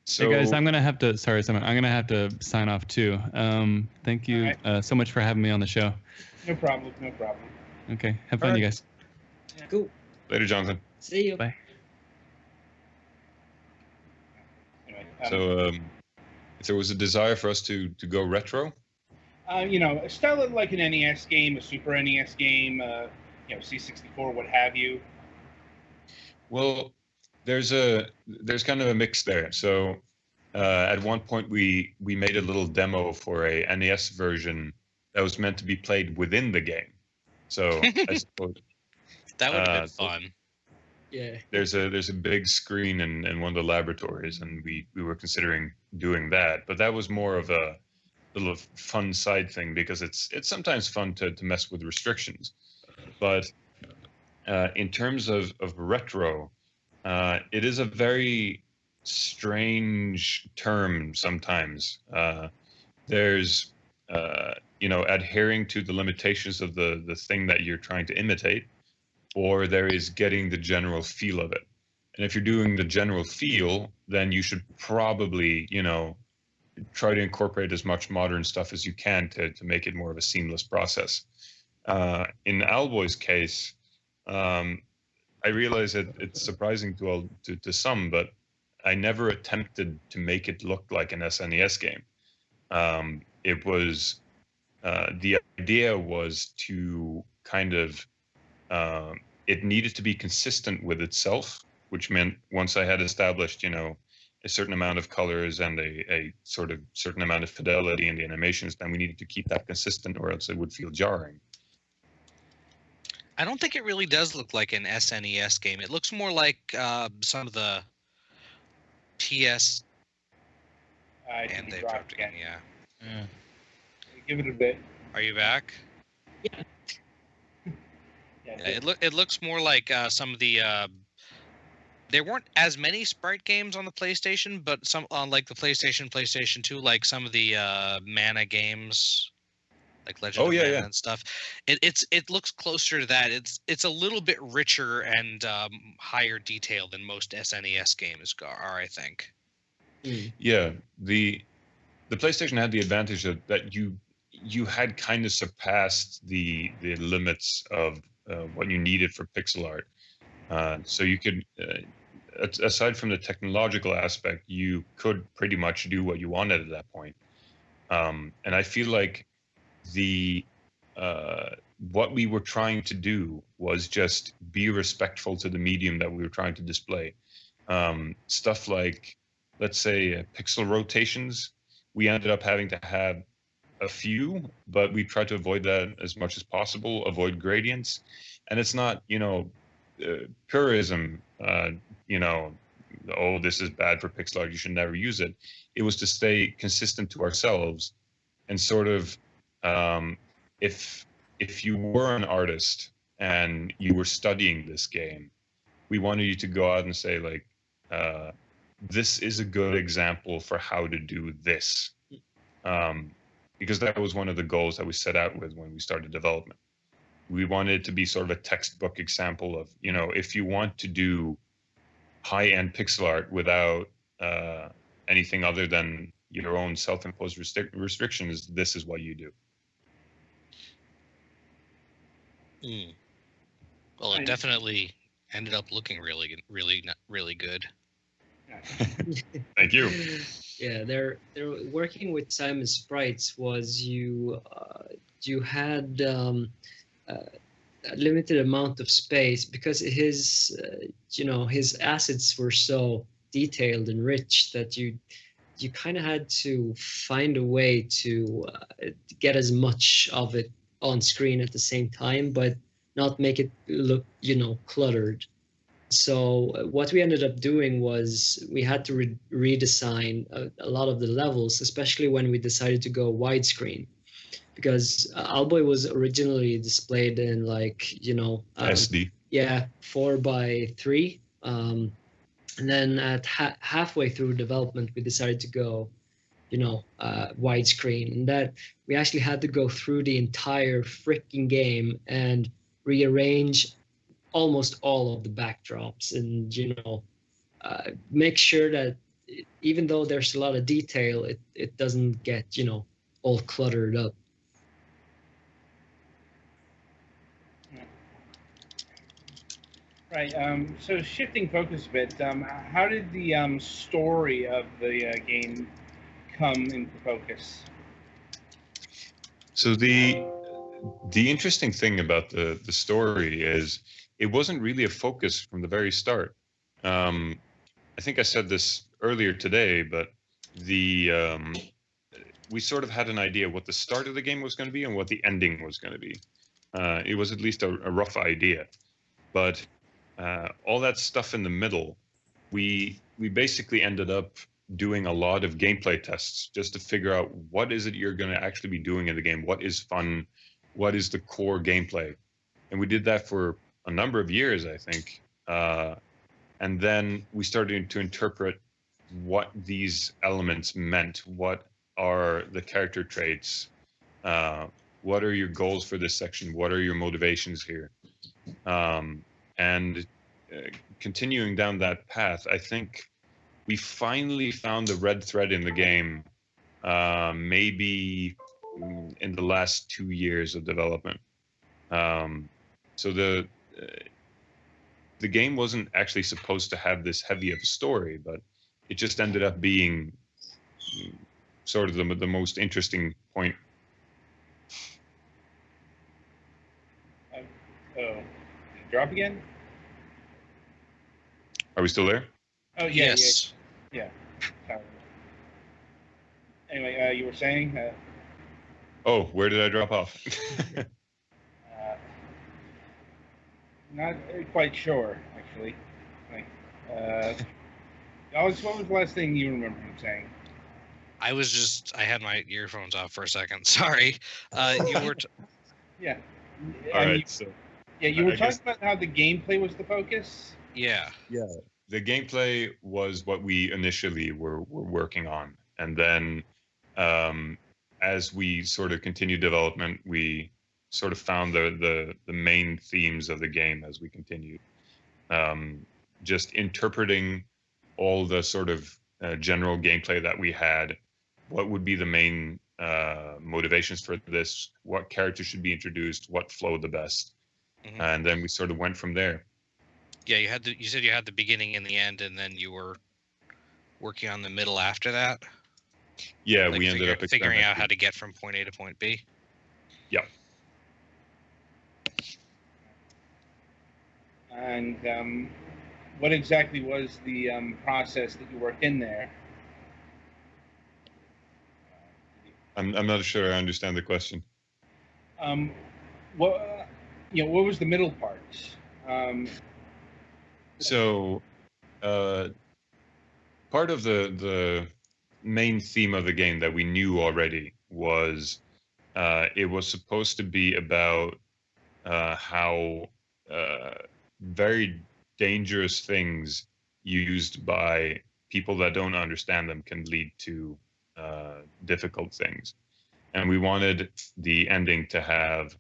So, hey guys, I'm gonna have to. Sorry, Simon. I'm gonna have to sign off too. Thank you so much for having me on the show. No problem. No problem. Okay, have fun, you guys. Cool. later, Jonathan. See you. Bye. Anyway, So, if there was a desire for us to go retro, style it like an NES game, a Super NES game, C64, what have you. well, there's kind of a mix there. So, at one point we made a little demo for a NES version that was meant to be played within the game. So, I suppose That would have been fun. Yeah. there's a big screen in one of the laboratories, and we were considering doing that, but that was more of a little fun side thing because it's sometimes fun to mess with restrictions. But in terms of retro, it is a very strange term sometimes. There's adhering to the limitations of the thing that you're trying to imitate, or there is getting the general feel of it. And if you're doing the general feel, then you should probably, try to incorporate as much modern stuff as you can to make it more of a seamless process. In OwlBoy's case, I realize that it's surprising to some, but I never attempted to make it look like an SNES game. It was the idea was to kind of it needed to be consistent with itself, which meant once I had established, a certain amount of colors and a sort of certain amount of fidelity in the animations, then we needed to keep that consistent, or else it would feel jarring. I don't think it really does look like an SNES game. It looks more like some of the PS. And they dropped again. Yeah. Give it a bit. Are you back? Yeah. Yeah, it looks more like some of the. There weren't as many sprite games on the PlayStation, but some on like the PlayStation 2, like some of the Mana games, like Legend of Mana and stuff. It looks closer to that. It's a little bit richer and higher detail than most SNES games are, I think. Yeah, the PlayStation had the advantage that you had kind of surpassed the limits of what you needed for pixel art. So you could, aside from the technological aspect, you could pretty much do what you wanted at that point. And I feel like what we were trying to do was just be respectful to the medium that we were trying to display. Stuff like, let's say, pixel rotations, we ended up having to have a few, but we tried to avoid that as much as possible, avoid gradients. And it's not, purism, this is bad for pixel art, you should never use it. It was to stay consistent to ourselves and sort of, if you were an artist and you were studying this game, we wanted you to go out and say, like, this is a good example for how to do this. Because that was one of the goals that we set out with when we started development. We wanted it to be sort of a textbook example of, if you want to do high-end pixel art without anything other than your own self-imposed restrictions, this is what you do. Well, it definitely ended up looking really good. Thank you. Yeah, they're working with Simon Sprites was you had a limited amount of space because his his assets were so detailed and rich that you kind of had to find a way to get as much of it on screen at the same time, but not make it look cluttered. So what we ended up doing was we had to redesign a lot of the levels, especially when we decided to go widescreen, because OwlBoy was originally displayed in like SD. Yeah, 4:3. And then at halfway through development, we decided to go, widescreen, and that we actually had to go through the entire freaking game and rearrange almost all of the backdrops, and make sure that even though there's a lot of detail, it doesn't get all cluttered up. Right. So shifting focus a bit, how did the story of the game come into focus? So the interesting thing about the story is it wasn't really a focus from the very start. I think I said this earlier today, but we sort of had an idea what the start of the game was going to be and what the ending was going to be. It was at least a rough idea, but all that stuff in the middle, we basically ended up doing a lot of gameplay tests just to figure out what is it you're going to actually be doing in the game, what is fun, what is the core gameplay, and we did that for a number of years, I think. And then we started to interpret what these elements meant. What are the character traits? What are your goals for this section? What are your motivations here? And continuing down that path, I think we finally found the red thread in the game, maybe in the last 2 years of development. So the game wasn't actually supposed to have this heavy of a story, but it just ended up being sort of the most interesting point. Drop again? Are we still there? Oh, yeah. Yes. Yeah. Anyway, you were saying? Oh, where did I drop off? Not quite sure, actually. Alex, what was the last thing you remember him saying? I had my earphones off for a second. Sorry. You were. Yeah. All right. So. Yeah, you were talking about how the gameplay was the focus. Yeah. Yeah. The gameplay was what we initially were working on, and then as we sort of continued development, we sort of found the main themes of the game as we continued. Just interpreting all the sort of general gameplay that we had, what would be the main motivations for this, what characters should be introduced, what flowed the best, and then we sort of went from there. Yeah, you said you had the beginning and the end, and then you were working on the middle after that. Yeah, like we ended up figuring out how to get from point A to point B. Yeah. And what exactly was the process that you worked in there? I'm not sure I understand the question. What was the middle part? So, part of the main theme of the game that we knew already was it was supposed to be about how very dangerous things used by people that don't understand them can lead to difficult things. And we wanted the ending to have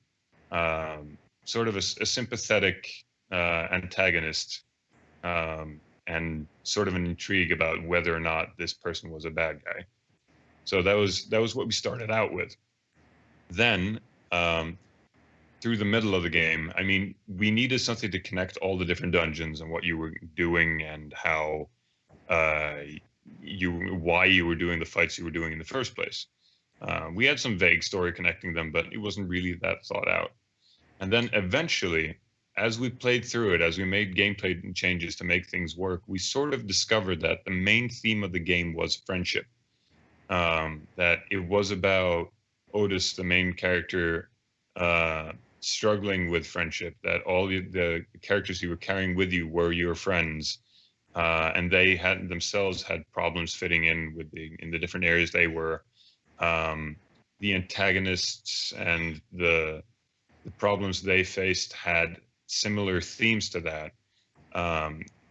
sort of a sympathetic antagonist, and sort of an intrigue about whether or not this person was a bad guy. So that was what we started out with. Then through the middle of the game, I mean, we needed something to connect all the different dungeons and what you were doing and how why you were doing the fights you were doing in the first place. We had some vague story connecting them, but it wasn't really that thought out. And then eventually, as we played through it, as we made gameplay changes to make things work, we sort of discovered that the main theme of the game was friendship. That it was about Otis, the main character, struggling with friendship, that all the characters you were carrying with you were your friends, and they had themselves had problems fitting in in the different areas they were. The antagonists and the problems they faced had similar themes to that,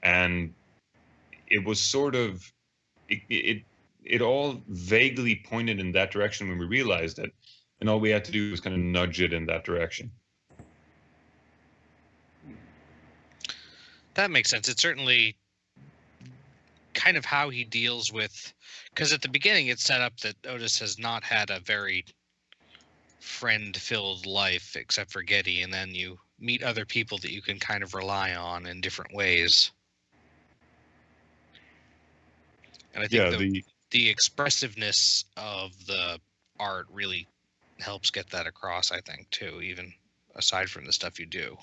and it was sort of it all vaguely pointed in that direction when we realized it, and all we had to do was kind of nudge it in that direction. That makes sense. It's certainly kind of how he deals with, because at the beginning it's set up that Otis has not had a very friend-filled life except for Getty, and then you meet other people that you can kind of rely on in different ways. And I think the expressiveness of the art really helps get that across, I think, too, even aside from the stuff you do.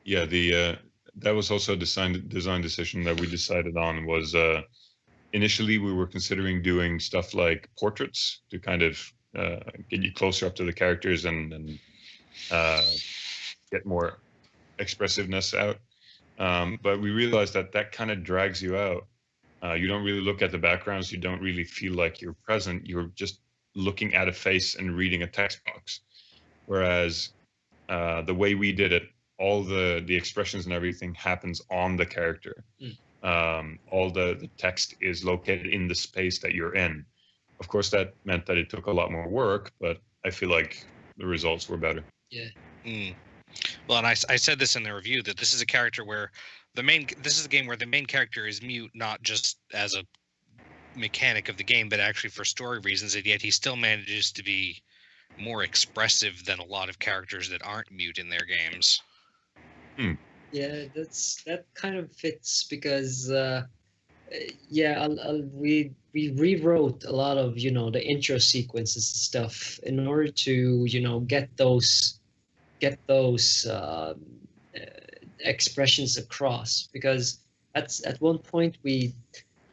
Yeah, that was also a design decision that we decided on. Was initially we were considering doing stuff like portraits to kind of get you closer up to the characters and get more expressiveness out. But we realized that kind of drags you out. You don't really look at the backgrounds. You don't really feel like you're present. You're just looking at a face and reading a text box. Whereas the way we did it, all the expressions and everything happens on the character. All the text is located in the space that you're in. Of course, that meant that it took a lot more work, but I feel like the results were better. Yeah. Well, and I said this in the review that this is a character where this is a game where the main character is mute, not just as a mechanic of the game, but actually for story reasons, and yet he still manages to be more expressive than a lot of characters that aren't mute in their games. Yeah, that kind of fits because we rewrote a lot of the intro sequences and stuff in order to get those expressions across, because at one point we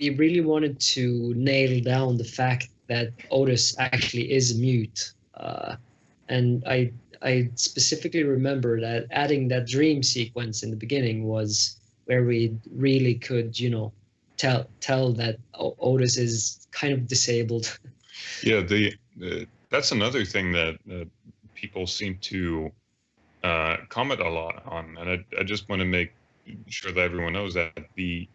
really wanted to nail down the fact that Otis actually is mute, and I specifically remember that adding that dream sequence in the beginning was where we really could tell that Otis is kind of disabled. Yeah, that's another thing that people seem to comment a lot on, and I just want to make sure that everyone knows that the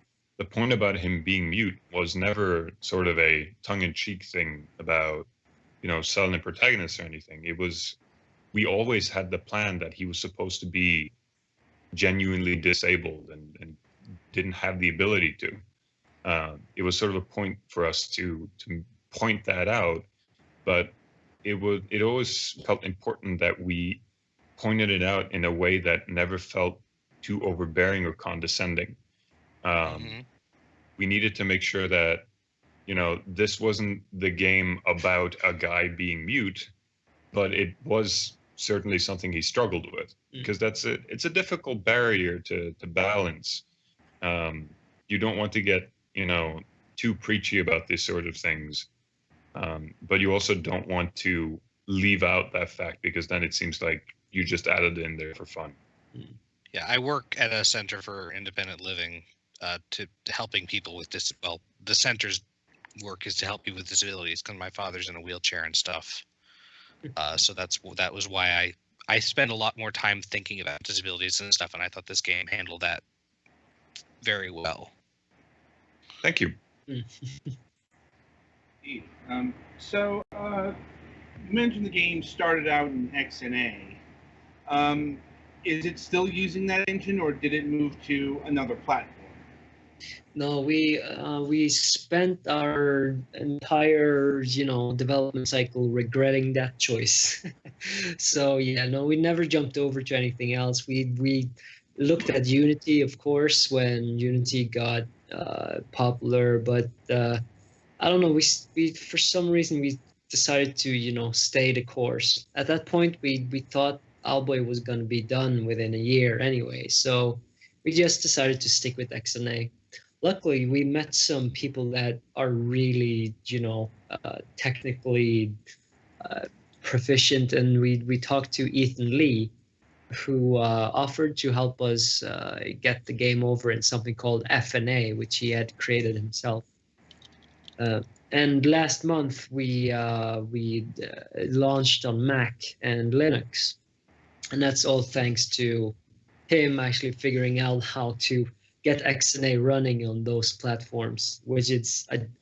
point about him being mute was never sort of a tongue-in-cheek thing about silent protagonists or anything. It was, we always had the plan that he was supposed to be genuinely disabled and didn't have the ability to. It was sort of a point for us to point that out, but it always felt important that we pointed it out in a way that never felt too overbearing or condescending. We needed to make sure that this wasn't the game about a guy being mute, but it was certainly something he struggled with, because it's a difficult barrier to balance. You don't want to get too preachy about these sort of things, but you also don't want to leave out that fact, because then it seems like you just added it in there for fun. Yeah, I work at a center for independent living, to helping people with the center's work is to help people with disabilities, because my father's in a wheelchair and stuff. So that was why I spend a lot more time thinking about disabilities and stuff, and I thought this game handled that very well. Thank you. So you mentioned the game started out in XNA. Is it still using that engine, or did it move to another platform? No, we spent our entire development cycle regretting that choice. So yeah, no, we never jumped over to anything else. We looked at Unity, of course, when Unity got popular, but I don't know. We for some reason we decided to stay the course. At that point, we thought OwlBoy was going to be done within a year anyway, so we just decided to stick with XNA. Luckily, we met some people that are really, technically proficient, and we talked to Ethan Lee, who offered to help us get the game over in something called FNA, which he had created himself. And last month, we launched on Mac and Linux, and that's all thanks to him actually figuring out how to get XNA running on those platforms, which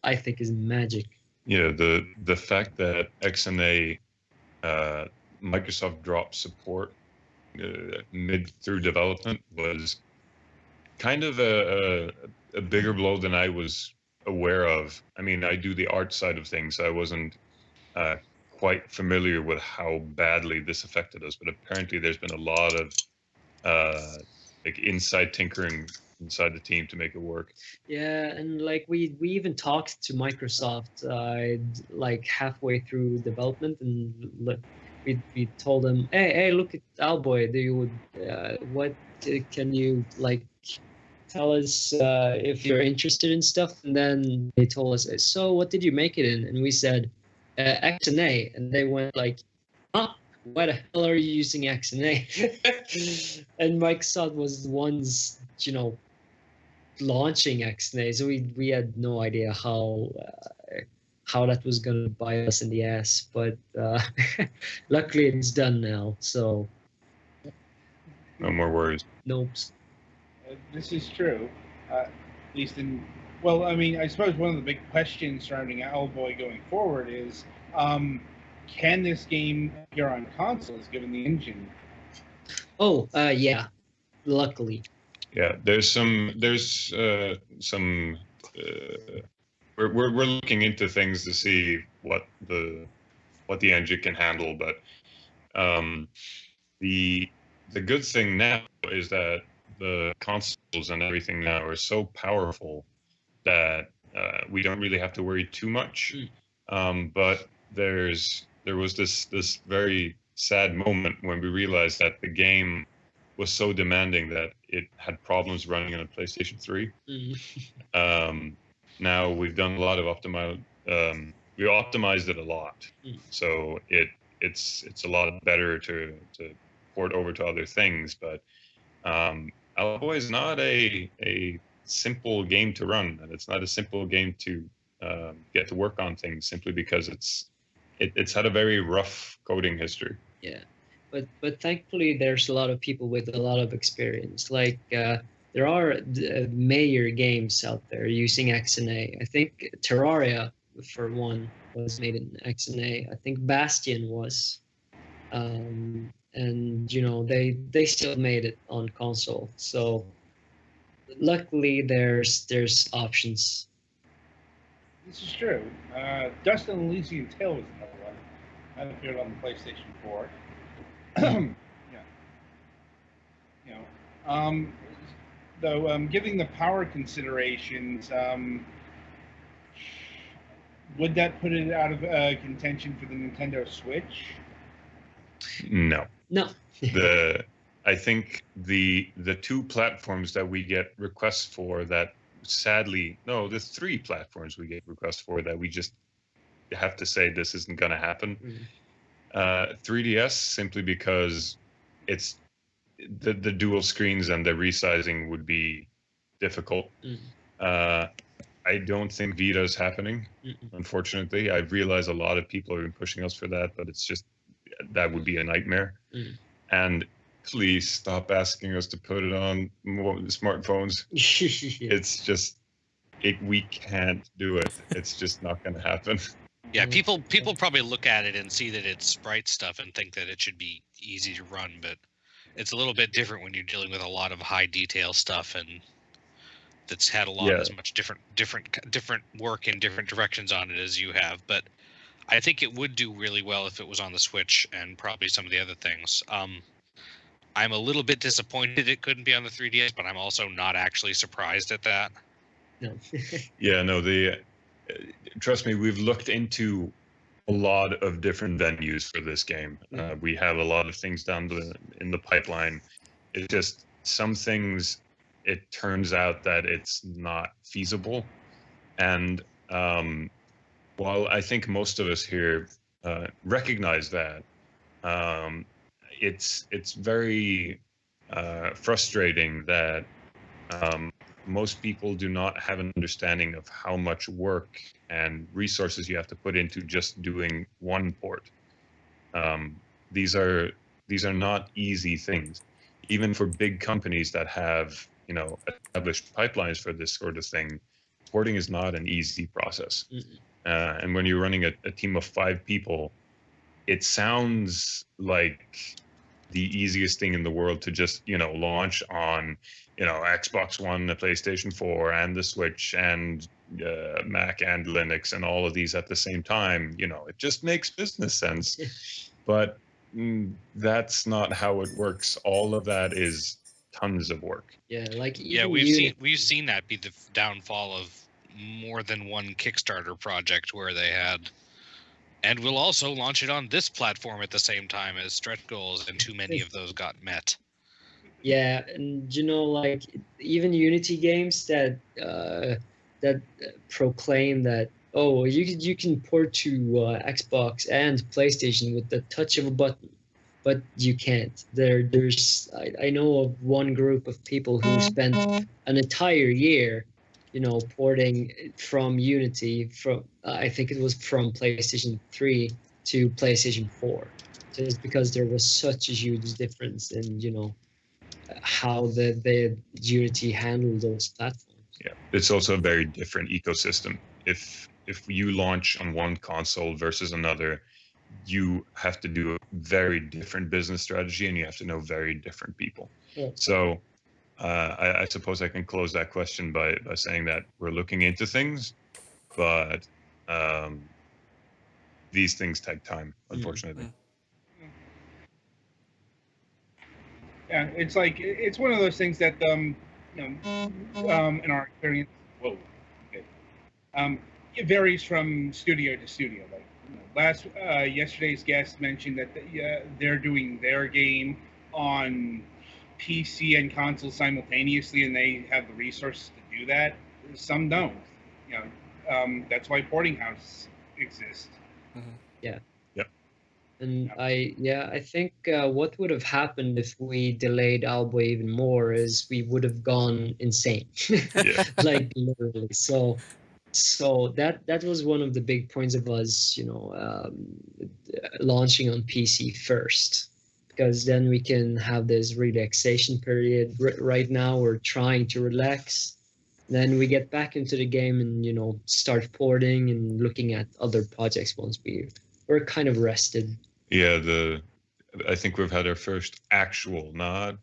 I think is magic. Yeah, the fact that XNA Microsoft dropped support mid through development was kind of a bigger blow than I was aware of. I mean, I do the art side of things. So I wasn't quite familiar with how badly this affected us, but apparently there's been a lot of like inside tinkering inside the team to make it work. Yeah, and like we even talked to Microsoft like halfway through development, and look, we told them, hey, look at OwlBoy. Do you what can you like tell us if you're interested in stuff? And then they told us, so what did you make it in? And we said XNA, and they went like, huh? Why the hell are you using XNA? And Microsoft was the ones, launching XNA, so we had no idea how that was going to bite us in the ass. But luckily it's done now, so no more worries. Nope. This is true, at least in. Well, I mean, I suppose one of the big questions surrounding OwlBoy going forward is, can this game appear on consoles given the engine? Oh, yeah. Luckily. Yeah, there's some we're looking into things to see what the engine can handle, but the good thing now is that the consoles and everything now are so powerful that we don't really have to worry too much. But there was this very sad moment when we realized that the game was so demanding that it had problems running on a PlayStation 3. Now we've done a lot of we optimized it a lot, so it's a lot better to port over to other things. But OwlBoy is not a simple game to run, and it's not a simple game to get to work on things simply because it's had a very rough coding history. Yeah. But thankfully, there's a lot of people with a lot of experience. Like there are major games out there using XNA. I think Terraria, for one, was made in XNA. I think Bastion was, and they still made it on console. So luckily, there's options. This is true. Dust and Elysian Tale was another one that appeared on the PlayStation 4. Though giving the power considerations, would that put it out of contention for the Nintendo Switch? No. I think the two platforms that we get requests for that the 3 platforms we get requests for that we just have to say this isn't going to happen. 3DS, simply because it's the dual screens and the resizing would be difficult. I don't think Vita is happening, unfortunately. I realize a lot of people are pushing us for that, but it's just that would be a nightmare. And please stop asking us to put it on smartphones. It's just we can't do it. It's just not going to happen. Yeah, people probably look at it and see that it's sprite stuff and think that it should be easy to run, but it's a little bit different when you're dealing with a lot of high detail stuff and that's had a lot as much different work in different directions on it as you have. But I think it would do really well if it was on the Switch and probably some of the other things. I'm a little bit disappointed it couldn't be on the 3DS, but I'm also not actually surprised at that. No. Yeah, no, trust me, we've looked into a lot of different venues for this game. We have a lot of things in the pipeline. It's just some things, it turns out that it's not feasible. And while I think most of us here recognize that, it's very frustrating that most people do not have an understanding of how much work and resources you have to put into just doing one port. These are not easy things, even for big companies that have established pipelines for this sort of thing, porting is not an easy process. And when you're running a team of 5 people, it sounds like the easiest thing in the world to just launch on Xbox One, the PlayStation 4, and the Switch, and Mac and Linux, and all of these at the same time. It just makes business sense. But that's not how it works. All of that is tons of work. Yeah, like we've seen that be the downfall of more than one Kickstarter project where they had, and we'll also launch it on this platform at the same time as stretch goals, and too many of those got met. Yeah, and like even Unity games that proclaim that you can port to Xbox and PlayStation with the touch of a button, but you can't. There's I know of one group of people who spent an entire year, porting from Unity from I think it was from PlayStation 3 to PlayStation 4, just because there was such a huge difference in how the Unity handled those platforms. Yeah, it's also a very different ecosystem. If you launch on one console versus another, you have to do a very different business strategy, and you have to know very different people. Yeah. So I suppose I can close that question by saying that we're looking into things, but these things take time, unfortunately. Yeah, it's one of those things that in our experience, it varies from studio to studio. Like yesterday's guest mentioned that they're doing their game on PC and console simultaneously, and they have the resources to do that. Some don't. That's why porting houses exist. Yeah. Yep. And I think what would have happened if we delayed OwlBoy even more is we would have gone insane. Yeah. Like literally. So that was one of the big points of us, launching on PC first, because then we can have this relaxation period. Right now we're trying to relax. Then we get back into the game and start porting and looking at other projects once we're kind of rested. Yeah, I think we've had our first actual, not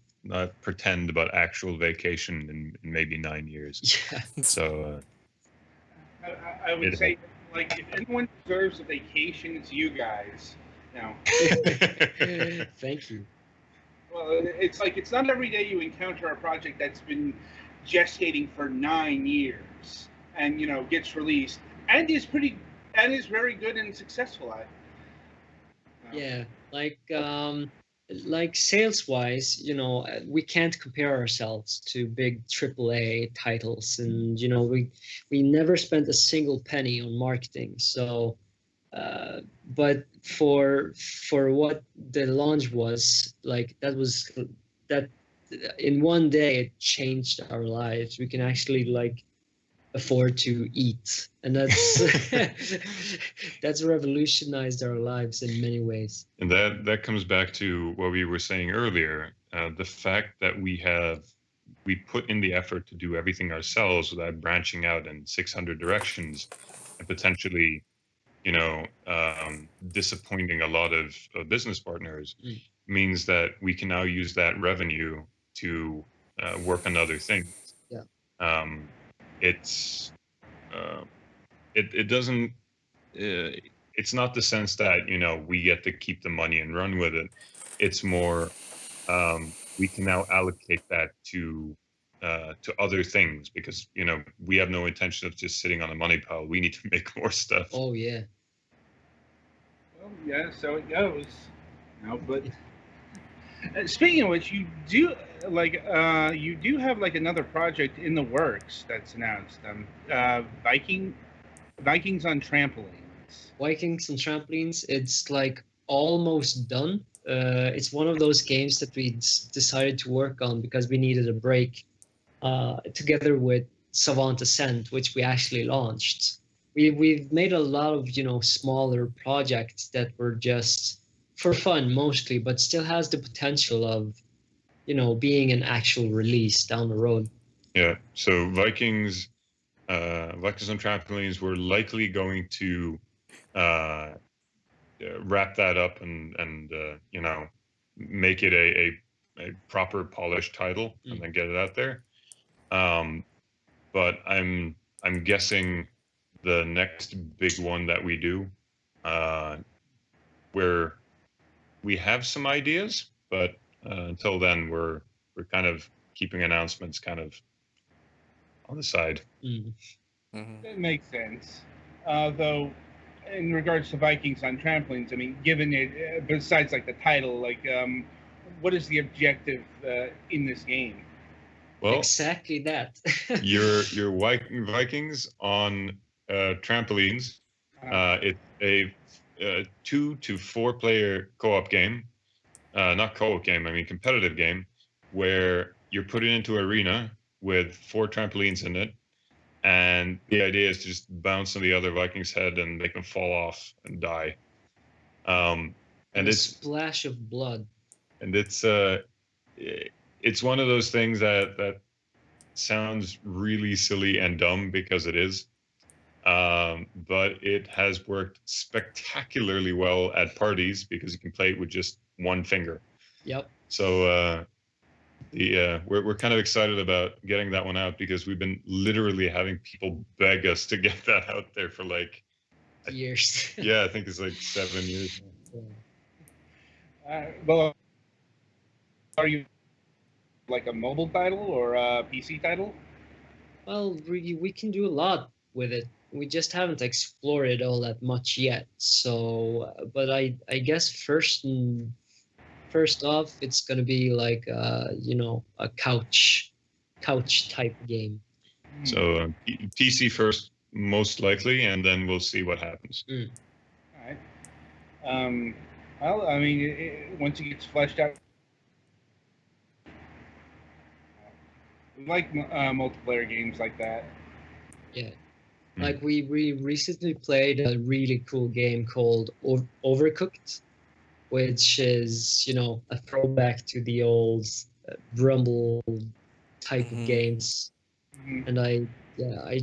pretend, but actual vacation in maybe 9 years. Yeah. So I would say, like, if anyone deserves a vacation, it's you guys. Thank you. Well, it's not every day you encounter a project that's been gestating for 9 years and gets released and is very good and successful at it. Yeah, like sales wise, we can't compare ourselves to big AAA titles, and we never spent a single penny on marketing. So but for what the launch was like, that in one day it changed our lives. We can actually afford to eat, and that's revolutionized our lives in many ways. And that comes back to what we were saying earlier, the fact that we put in the effort to do everything ourselves without branching out in 600 directions and potentially disappointing a lot of business partners, means that we can now use that revenue to work on other things. Yeah. It doesn't. It's not the sense that we get to keep the money and run with it. It's more we can now allocate that to other things, because we have no intention of just sitting on a money pile. We need to make more stuff. Oh yeah. Well, yeah, so it goes. But speaking of which, you do have another project in the works that's announced. Vikings on trampolines. Vikings on trampolines. It's almost done. It's one of those games that we decided to work on because we needed a break. Together with Savant Ascent, which we actually launched. We've made a lot of smaller projects that were just for fun mostly, but still has the potential of being an actual release down the road. Yeah. So Vikings on Trampolines, we're likely going to wrap that up and you know, make it a proper polished title and then get it out there. But I'm guessing the next big one that we do, where we have some ideas, but until then we're kind of keeping announcements kind of on the side. That makes sense. Though, in regards to Vikings on Trampolines, I mean, given it, besides like the title, like, what is the objective in this game? Well, Exactly that. your Vikings on Trampolines. It's a 2 to 4 player co-op game. Not co-op game, I mean competitive game, where you're put into an arena with 4 trampolines in it, and the idea is to just bounce on the other Viking's head and make them fall off and die. And a it's splash of blood. And it's one of those things that sounds really silly and dumb because it is. But it has worked spectacularly well at parties because you can play it with just one finger. Yep. So we're kind of excited about getting that one out because we've been literally having people beg us to get that out there for like years. Yeah, I think it's like 7 years. Well, are you like a mobile title or a PC title? Well, we can do a lot with it. We just haven't explored it all that much yet. So, but I guess first off, it's gonna be like you know, a couch type game. So PC first, most likely, and then we'll see what happens. All right. Well, I mean, once it gets fleshed out, we like multiplayer games like that. Yeah. Like we recently played a really cool game called Overcooked, which is, you know, a throwback to the old Rumble type of games. And I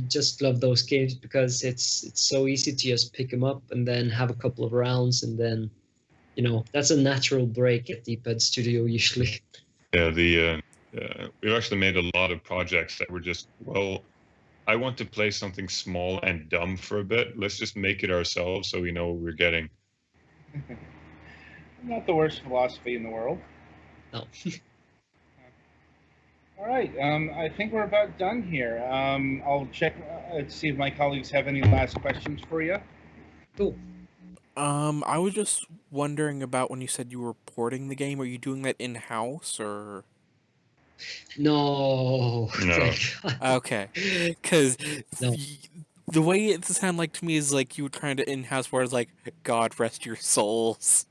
just love those games because it's so easy to just pick them up and then have a couple of rounds, and then, you know, that's a natural break at DPad Studio usually. Yeah, we've actually made a lot of projects that were just, well, I want to play something small and dumb for a bit. Let's just make it ourselves so we know what we're getting. Not the worst philosophy in the world. No. All right. I think we're about done here. I'll check to see if my colleagues have any last questions for you. Cool. I was just wondering about when you said you were porting the game. Are you doing that in-house or? No. Okay, because No. the way it sounded like to me is like you were trying to in-house where it's like, God rest your souls.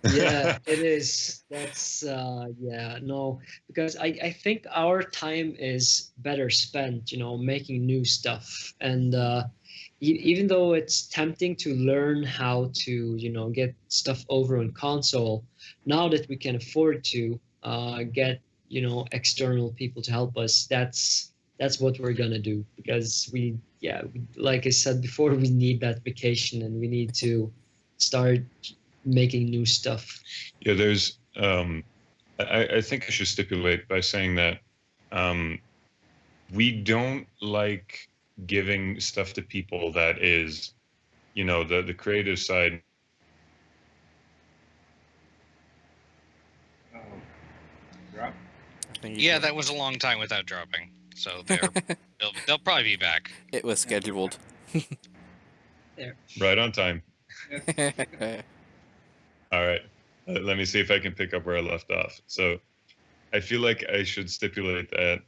Yeah, it is. That's yeah, no, because I think our time is better spent, you know, making new stuff. And even though it's tempting to learn how to, you know, get stuff over on console, now that we can afford to get, you know, external people to help us, that's what we're gonna do, because like I said before, we need that vacation and we need to start making new stuff. Yeah, there's I think I should stipulate by saying that we don't like giving stuff to people that is, you know, the creative side. Drop. Yeah, that was a long time without dropping. So they'll probably be back. It was scheduled. There. Right on time. All right. Let me see if I can pick up where I left off. So I feel like I should stipulate that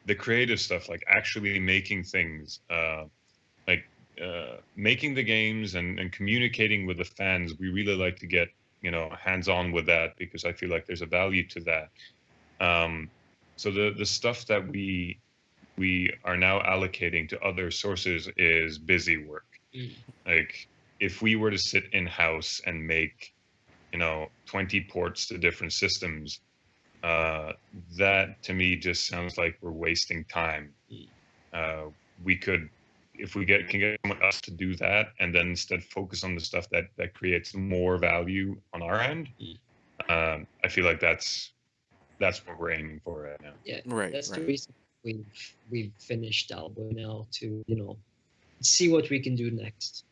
the creative stuff, like actually making things, making the games and communicating with the fans, we really like to get, you know, hands-on with that because I feel like there's a value to that. So the stuff that we are now allocating to other sources is busy work. Like if we were to sit in-house and make, you know, 20 ports to different systems, that to me just sounds like we're wasting time. We could, if we can get someone else to do that, and then instead focus on the stuff that creates more value on our end. I feel like that's what we're aiming for right now. Yeah, Right, that's the right. reason we've finished OwlBoy now, to see what we can do next.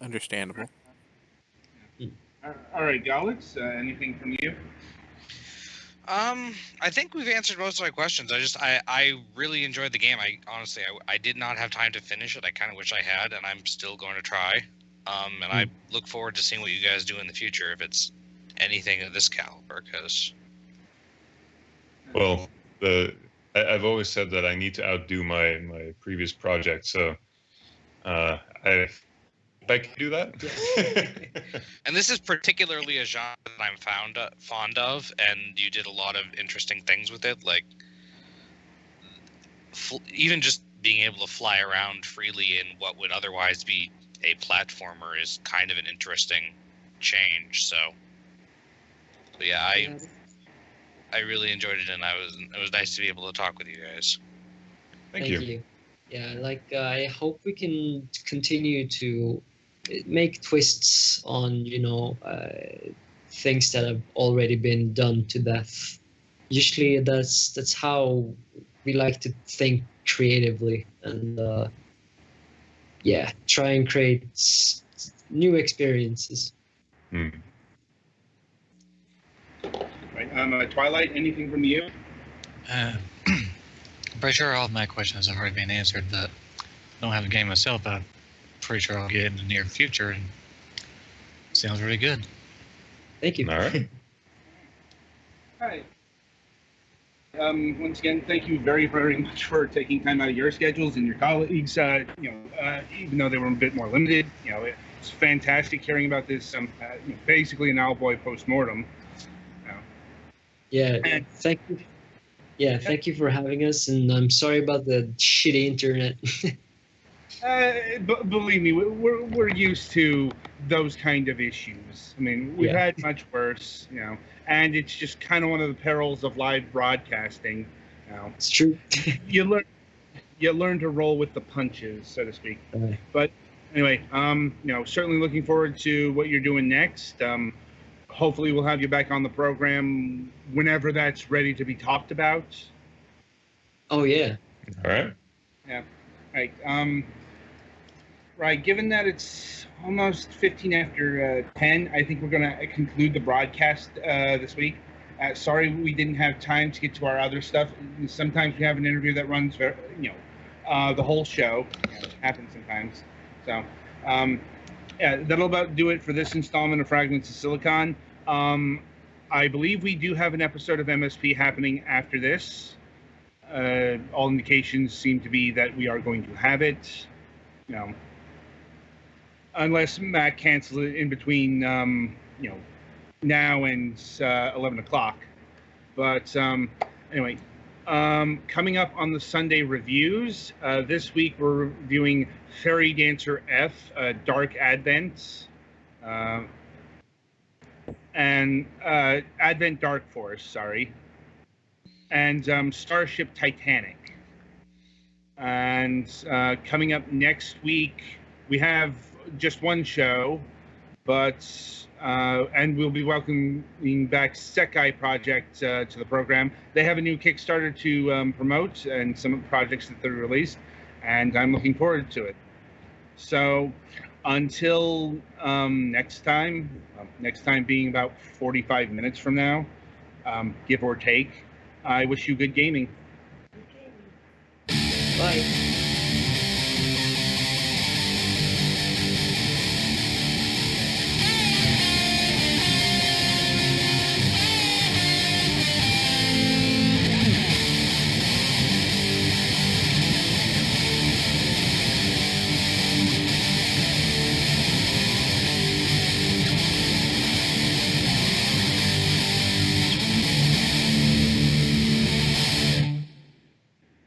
Understandable. All right, Alex, anything from you? I think we've answered most of my questions. I really enjoyed the game. I honestly, I did not have time to finish it. I kind of wish I had, and I'm still going to try. And I look forward to seeing what you guys do in the future if it's anything of this caliber. Because Well, I've always said that I need to outdo my previous project, so if I can do that. and this is particularly a genre that I'm fond of, and you did a lot of interesting things with it, like even just being able to fly around freely in what would otherwise be a platformer is kind of an interesting change. So, but yeah, I really enjoyed it, and it was nice to be able to talk with you guys. Thank you. Yeah, I hope we can continue to make twists on things that have already been done to death. Usually that's how we like to think creatively, and try and create new experiences. Right, Twilight, anything from you? I'm pretty sure all of my questions have already been answered, but I don't have a game myself, but I'm pretty sure I'll get in the near future, and sounds really good. Thank you. All right. All right. Once again, thank you very, very much for taking time out of your schedules and your colleagues. Even though they were a bit more limited, it's fantastic hearing about this. Basically an OwlBoy postmortem. Yeah, thank you. Yeah, thank you for having us, and I'm sorry about the shitty internet. Believe me, we're used to those kind of issues. I mean, we've had much worse, and it's just kind of one of the perils of live broadcasting. It's true. you learn to roll with the punches, so to speak. Right. But anyway, certainly looking forward to what you're doing next. Hopefully, we'll have you back on the program whenever that's ready to be talked about. Oh yeah. All right. Yeah. Right. Right. Given that it's almost 15 after 10, I think we're going to conclude the broadcast this week. Sorry we didn't have time to get to our other stuff. Sometimes we have an interview that runs, the whole show. It happens sometimes. So, that'll about do it for this installment of Fragments of Silicon. I believe we do have an episode of MSP happening after this. All indications seem to be that we are going to have it, unless Matt cancels it in between, now and 11 o'clock. But anyway, coming up on the Sunday reviews, this week we're reviewing Fairy Dancer F, Dark Advent, and Advent Dark Force, sorry. And Starship Titanic. And coming up next week, we have just one show, but and we'll be welcoming back Sekai Project to the program. They have a new Kickstarter to promote and some projects that they're released, and I'm looking forward to it. So until next time being about 45 minutes from now, give or take, I wish you good gaming. Bye.